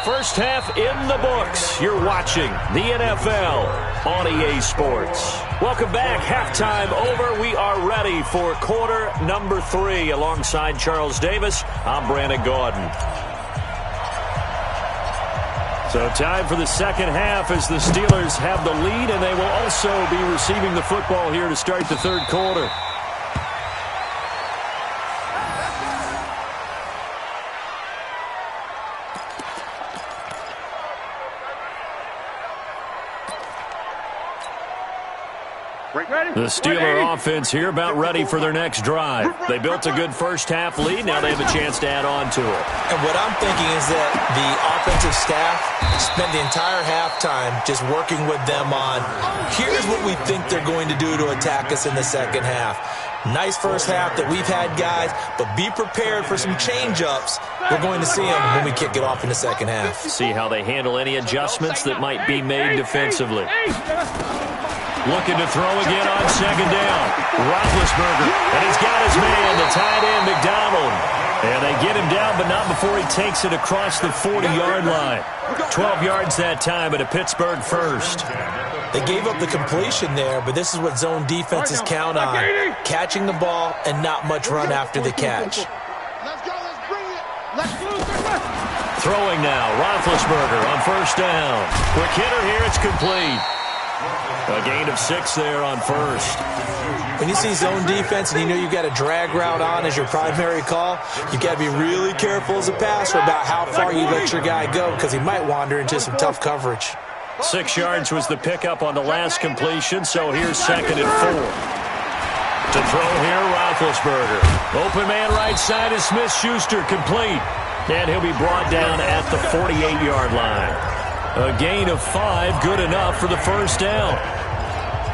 D: First half in the books. You're watching the NFL on EA Sports. Welcome back. Halftime over. We are ready for quarter number 3. Alongside Charles Davis, I'm Brandon Gaudin. So time for the second half as the Steelers have the lead, and they will also be receiving the football here to start the third quarter. The Steeler offense here about ready for their next drive. They built a good first half lead. Now they have a chance to add on to it.
F: And what I'm thinking is that the offensive staff spent the entire halftime just working with them on, here's what we think they're going to do to attack us in the second half. Nice first half that we've had, guys, but be prepared for some change-ups. We're going to see them when we kick it off in the second half.
D: See how they handle any adjustments that might be made defensively. Looking to throw again on second down. Roethlisberger, and he's got his man, the tight end, McDonald. And they get him down, but not before he takes it across the 40-yard line. 12 yards that time at a Pittsburgh first.
F: They gave up the completion there, but this is what zone defenses count on. Catching the ball and not much run after the catch.
C: Let's go, let's bring it. Let's lose.
D: Throwing now, Roethlisberger on first down. Quick hitter here, it's complete. A gain of 6 there on first.
F: When you see zone defense and you know you've got a drag route on as your primary call, you've got to be really careful as a passer about how far you let your guy go, because he might wander into some tough coverage.
D: 6 yards was the pickup on the last completion, so here's second and 4. To throw here, Roethlisberger. Open man right side is Smith-Schuster, complete. And he'll be brought down at the 48-yard line. A gain of 5, good enough for the first down.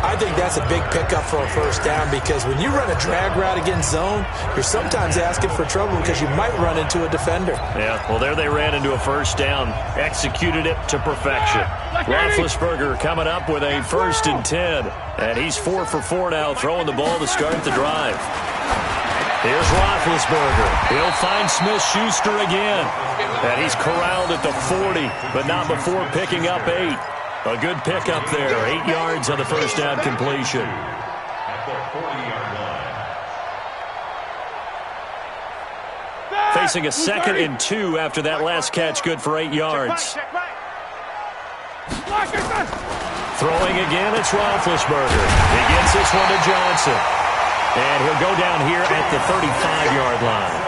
F: I think that's a big pickup for a first down, because when you run a drag route against zone, you're sometimes asking for trouble because you might run into a defender.
D: Yeah, well, there they ran into a first down. Executed it to perfection. Roethlisberger coming up with a 1st and 10. And he's 4 for 4 now, throwing the ball to start the drive. Here's Roethlisberger. He'll find Smith-Schuster again. And he's corralled at the 40, but not before picking up 8. A good pickup there. 8 yards on the first down completion. Facing a 2nd and 2 after that last catch, good for 8 yards. Throwing again, it's Roethlisberger. He gets this one to Johnson. And he'll go down here at the 35-yard line.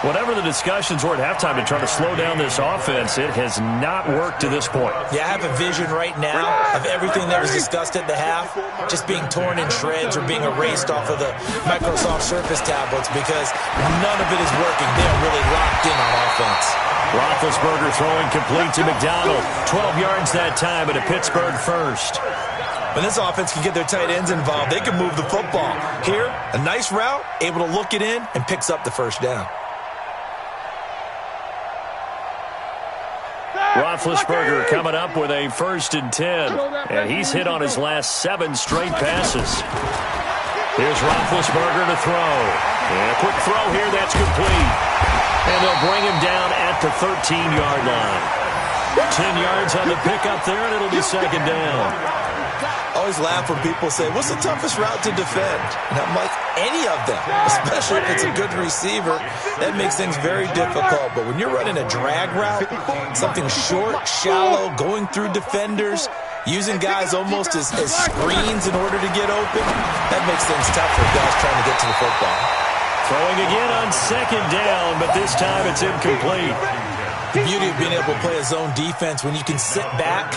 D: Whatever the discussions were at halftime to try to slow down this offense, it has not worked to this point.
F: Yeah, I have a vision right now of everything that was discussed at the half just being torn in shreds or being erased off of the Microsoft Surface tablets, because none of it is working. They're really locked in on offense.
D: Roethlisberger throwing complete to McDonald. 12 yards that time at a Pittsburgh first.
F: When this offense can get their tight ends involved, they can move the football. Here, a nice route, able to look it in, and picks up the first down.
D: Roethlisberger coming up with a 1st and 10. And he's hit on his last 7 straight passes. Here's Roethlisberger to throw. And a quick throw here, that's complete. And they'll bring him down at the 13-yard line. 10 yards on the pickup there, and it'll be second down.
F: I always laugh when people say, what's the toughest route to defend? And I'm like, any of them, especially if it's a good receiver. That makes things very difficult. But when you're running a drag route, something short, shallow, going through defenders, using guys almost as screens in order to get open, that makes things tough for guys trying to get to the football.
D: Throwing again on second down, but this time it's incomplete.
F: The beauty of being able to play a zone defense, when you can sit back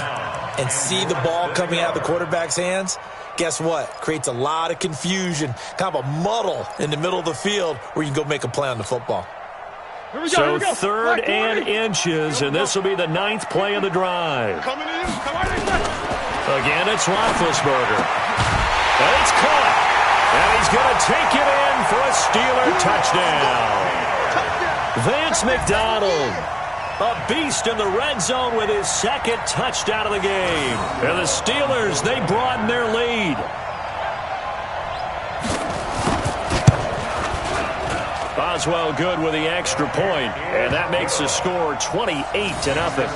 F: and see the ball coming out of the quarterback's hands, guess what? Creates a lot of confusion, kind of a muddle in the middle of the field where you can go make a play on the football.
D: So 3rd and inches, and this will be the 9th play of the drive. Again, it's Roethlisberger. And it's caught. And he's going to take it in for a Steeler touchdown. Vance McDonald, a beast in the red zone with his second touchdown of the game. And the Steelers, they broaden their lead. Boswell good with the extra point, and that makes the score 28-0.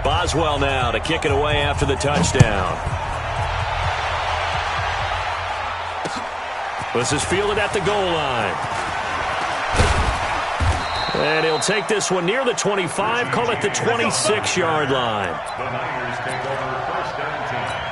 D: Boswell now to kick it away after the touchdown. This is fielded at the goal line. And he'll take this one near the 25, call it the 26-yard line.
E: The Niners take over first and 10.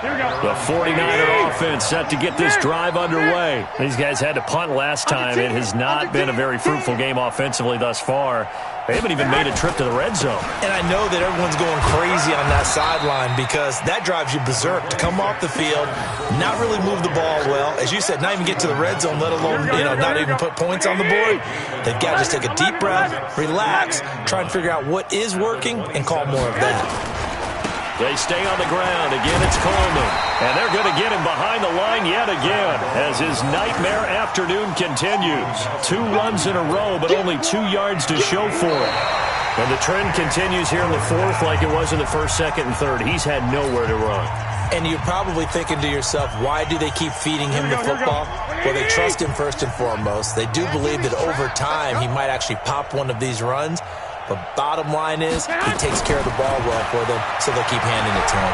H: Here we go.
D: The 49er offense set to get this drive underway. These guys had to punt last time. It has not been a very fruitful game offensively thus far. They haven't even made a trip to the red zone.
F: And I know that everyone's going crazy on that sideline because that drives you berserk to come off the field, not really move the ball well. As you said, not even get to the red zone, let alone, not even put points on the board. They've got to just take a deep breath, relax, try and figure out what is working, and call more of that.
D: They stay on the ground. Again, it's Coleman. And they're going to get him behind the line yet again as his nightmare afternoon continues. 2 runs in a row, but only 2 yards to show for it. And the trend continues here in the fourth like it was in the first, second, and third. He's had nowhere to run.
F: And you're probably thinking to yourself, why do they keep feeding him the football? Well, they trust him first and foremost. They do believe that over time he might actually pop one of these runs. But bottom line is, he takes care of the ball well for them, so they'll keep handing it to him.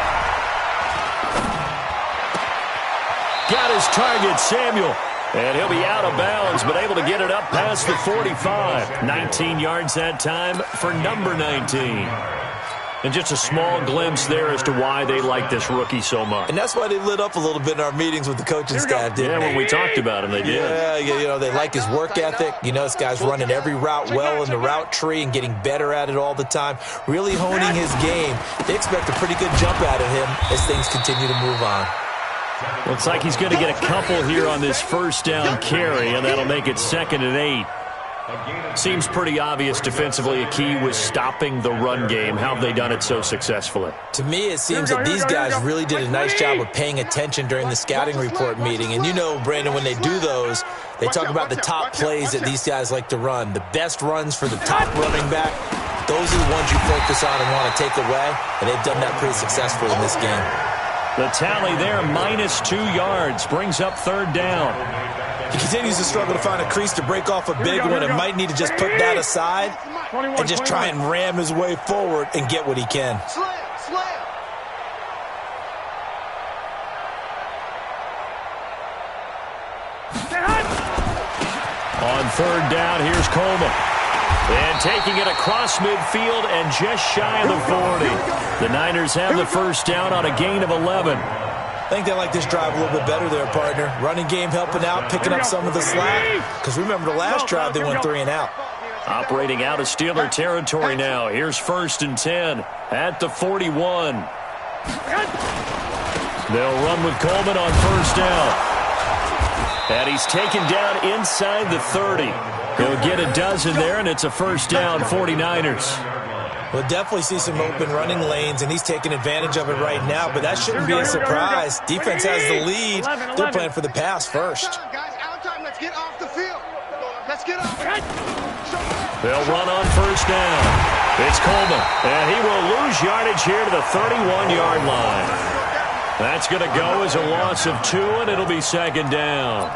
D: Got his target, Samuel. And he'll be out of bounds, but able to get it up past the 45. 19 yards that time for number 19. And just a small glimpse there as to why they like this rookie so much.
F: And that's why they lit up a little bit in our meetings with the coaching staff, didn't
D: they? Yeah, when we talked about him, they did.
F: Yeah, they like his work ethic. This guy's running every route well in the route tree and getting better at it all the time, really honing his game. They expect a pretty good jump out of him as things continue to move on.
D: Looks like he's going to get a couple here on this first down carry, and that'll make it 2nd and 8. Seems pretty obvious defensively a key was stopping the run game. How have they done it so successfully?
F: To me, it seems that these guys really did a nice job of paying attention during the scouting report meeting. And Brandon, when they do those, they talk about the top plays that these guys like to run. The best runs for the top running back, those are the ones you focus on and want to take away. And they've done that pretty successfully in this game.
D: The tally there, -2 yards, brings up 3rd down.
F: He continues to struggle to find a crease to break off a big one and might need to just put that aside and just try and ram his way forward and get what he can.
D: On 3rd down, here's Coleman. And taking it across midfield and just shy of the 40. The Niners have the first down on a gain of 11.
F: I think they like this drive a little bit better there, partner. Running game helping out, picking up some of the slack. Because remember, the last drive they went 3 and out.
D: Operating out of Steeler territory now. Here's 1st and 10 at the 41. They'll run with Coleman on 1st down. And he's taken down inside the 30. He'll get a dozen there, and it's a first down, 49ers.
F: We'll definitely see some open running lanes, and he's taking advantage of it right now, but that shouldn't be a surprise. Defense has the lead. They're playing for the pass first.
C: Let's get off the field. Let's get off.
D: They'll run on 1st down. It's Coleman, and he will lose yardage here to the 31-yard line. That's going to go as a loss of 2, and it'll be 2nd down.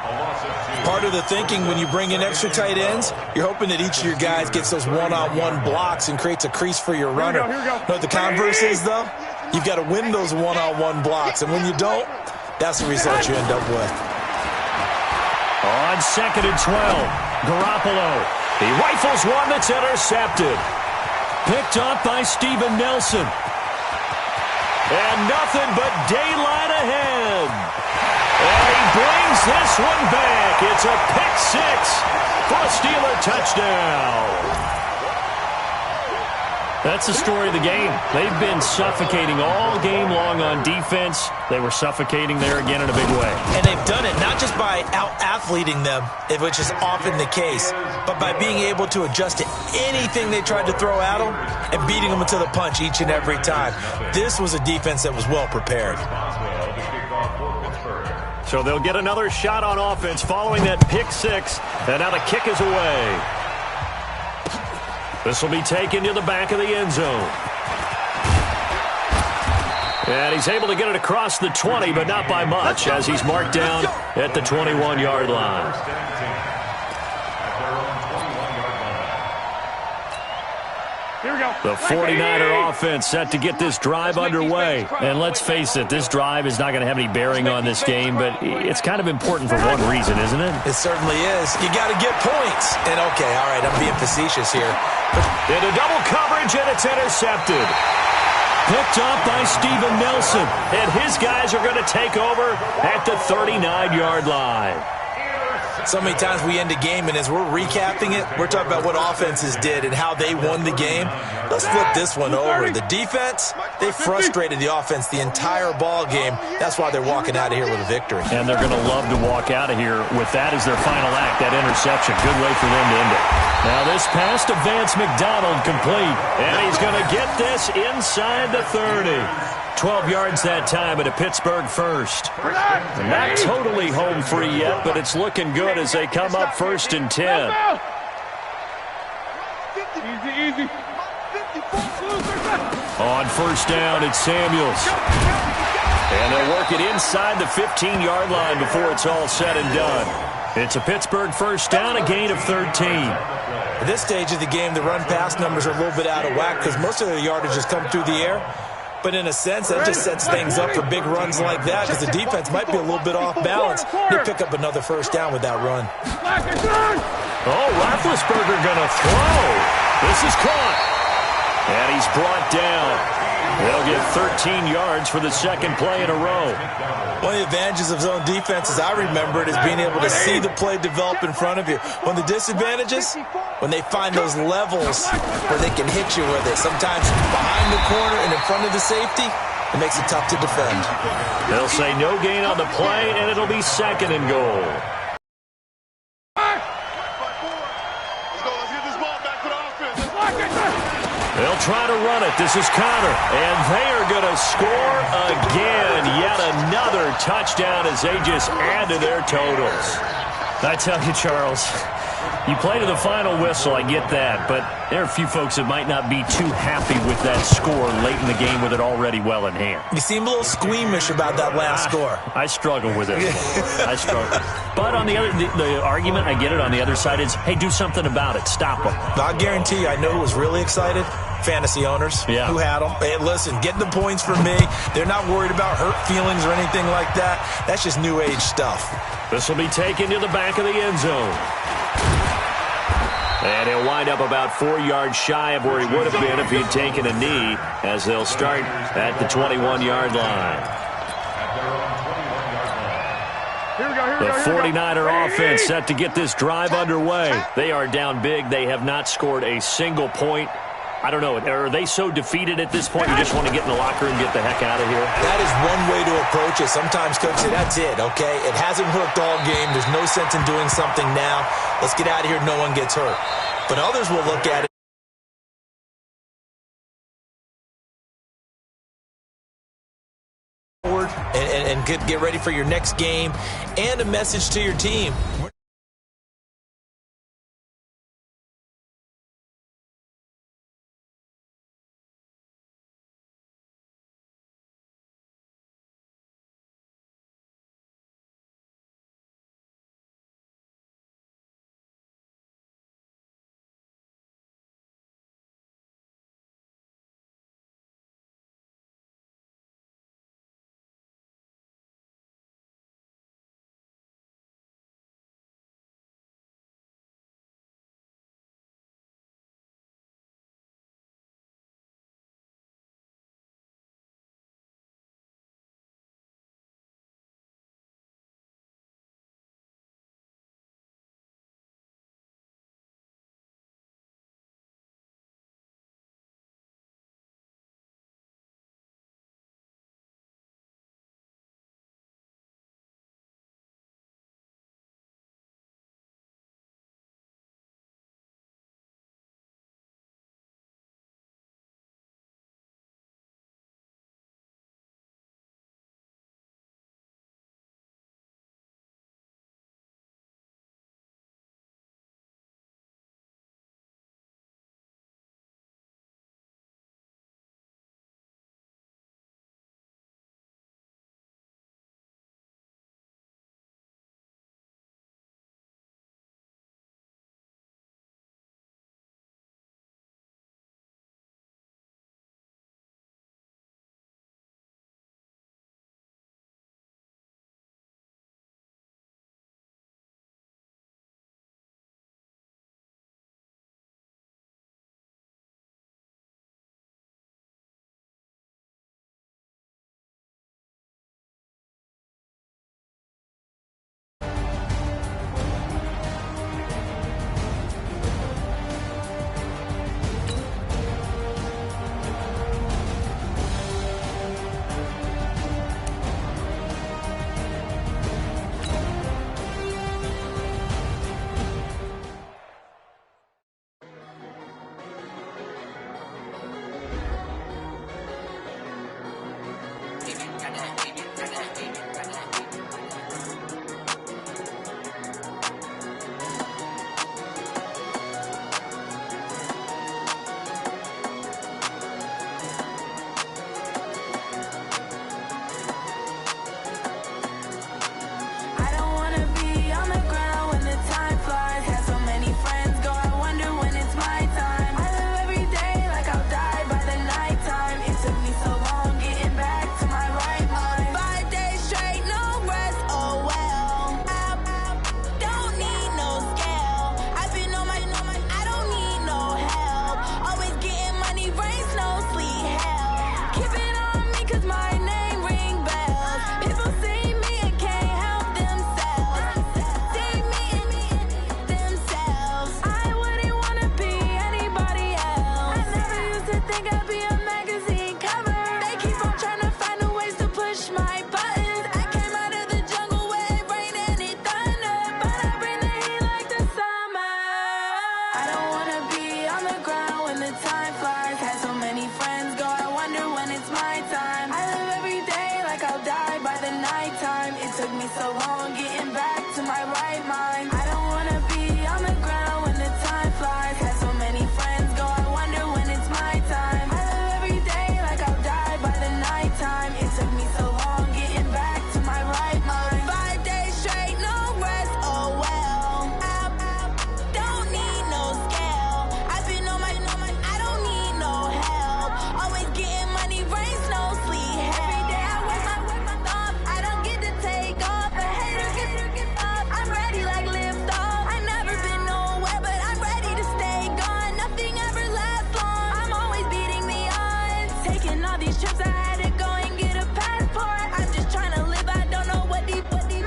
F: Part of the thinking when you bring in extra tight ends, you're hoping that each of your guys gets those one-on-one blocks and creates a crease for your runner. You know what the converse is, though? You've got to win those one-on-one blocks, and when you don't, that's the result you end up with.
D: On 2nd and 12, Garoppolo. He rifles one that's intercepted. Picked up by Steven Nelson. And nothing but daylight ahead. And he brings this one back. It's a pick 6 for a Steeler touchdown. That's the story of the game. They've been suffocating all game long on defense. They were suffocating there again in a big way.
F: And they've done it not just by out-athleting them, which is often the case, but by being able to adjust to anything they tried to throw at them and beating them to the punch each and every time. This was a defense that was well prepared.
D: So they'll get another shot on offense following that pick six, and now the kick is away. This will be taken to the back of the end zone. And he's able to get it across the 20, but not by much, as he's marked down at the 21-yard line.
H: Here we go.
D: The 49er offense set to get this drive underway. And let's face it, this drive is not going to have any bearing on this game, but it's kind of important for one reason, isn't it?
F: It certainly is. You got to get points. And, okay, all right, I'm being facetious here.
D: Into double coverage, and it's intercepted. Picked up by Steven Nelson. And his guys are going to take over at the 39-yard line.
F: So many times we end a game, and as we're recapping it, we're talking about what offenses did and how they won the game. Let's flip this one over. The defense, they frustrated the offense the entire ball game. That's why they're walking out of here with a victory.
D: And they're going to love to walk out of here with that as their final act, that interception. Good way for them to end it. Now this pass to Vance McDonald complete, and he's going to get this inside the 30. 12 yards that time at a Pittsburgh first. Not totally home free yet, but it's looking good as they come up 1st and 10.
H: Easy.
D: On 1st down, it's Samuels. And they'll work it inside the 15-yard line before it's all said and done. It's a Pittsburgh 1st down, a gain of 13.
F: At this stage of the game, the run-pass numbers are a little bit out of whack because most of their yardage has come through the air. But in a sense, that just sets things up for big runs like that because the defense might be a little bit off balance. They pick up another 1st down with that run.
D: Oh, Roethlisberger going to throw. This is caught. And he's brought down. They'll get 13 yards for the second play in a row.
F: One of the advantages of zone defense, as I remember it, is being able to see the play develop in front of you. One of the disadvantages, when they find those levels where they can hit you with it, sometimes behind the corner and in front of the safety, it makes it tough to defend.
D: They'll say no gain on the play, and it'll be 2nd and goal. They'll try to run it. This is Connor. And they are going to score again. Yet another touchdown as they just add to their totals. I tell you, Charles, you play to the final whistle, I get that. But there are a few folks that might not be too happy with that score late in the game with it already well in hand.
F: You seem a little squeamish about that last score.
D: I struggle with it. I struggle. But on the other, the argument, I get it, on the other side is, hey, do something about it. Stop them.
F: I guarantee you, I know who was really excited. Fantasy owners who had them. Hey, listen, get the points for me. They're not worried about hurt feelings or anything like that. That's just new age stuff.
D: This will be taken to the back of the end zone. And he'll wind up about 4 yards shy of where he would have been if he had taken a knee, as they'll start at the 21-yard line. The 49er offense set to get this drive underway. They are down big. They have not scored a single point. I don't know. Are they so defeated at this point you just want to get in the locker room and get the heck out of here?
F: That is one way to approach it. Sometimes coaches say, that's it, okay? It hasn't worked all game. There's no sense in doing something now. Let's get out of here. No one gets hurt. But others will look at it and get ready for your next game and a message to your team.
J: me so long getting back to my right mind. I don't wanna be on the ground when the time flies. Had so many friends go, I wonder when it's my time. I live every day like I'll die by the nighttime. It took me so long getting back to my right mind. 5 days straight, no rest, oh well. Don't need no scale. I've been on my, I don't need no help. Always getting money, rain, snow, sleet, every day I work my thumb. I don't get to take off. A hater get up. I'm ready like lift off. I never been nowhere, but I'm ready to stay gone. Nothing ever lasts long. I'm always beating the odds. Taking all these trips, I had to go and get a passport. I'm just trying to live. I don't know what the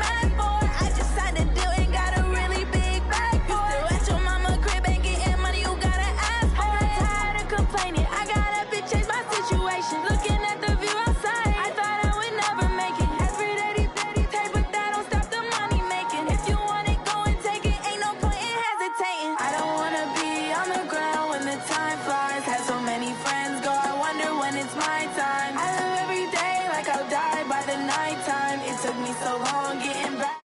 J: mad for. I just signed a deal and got a really big bag for it. You still at your mama crib and getting money, you gotta ask for it. I'm tired of complaining. I gotta change my situation. Looking at the view outside, I thought I would never make it. Every day take, but that don't stop the money making. If you want it, go and take it. Ain't no point in hesitating. I don't wanna be on the ground when the time flies. Had so many friends go, I wonder when it's my time. I live every day like I'll die by the nighttime. It took me so long getting back.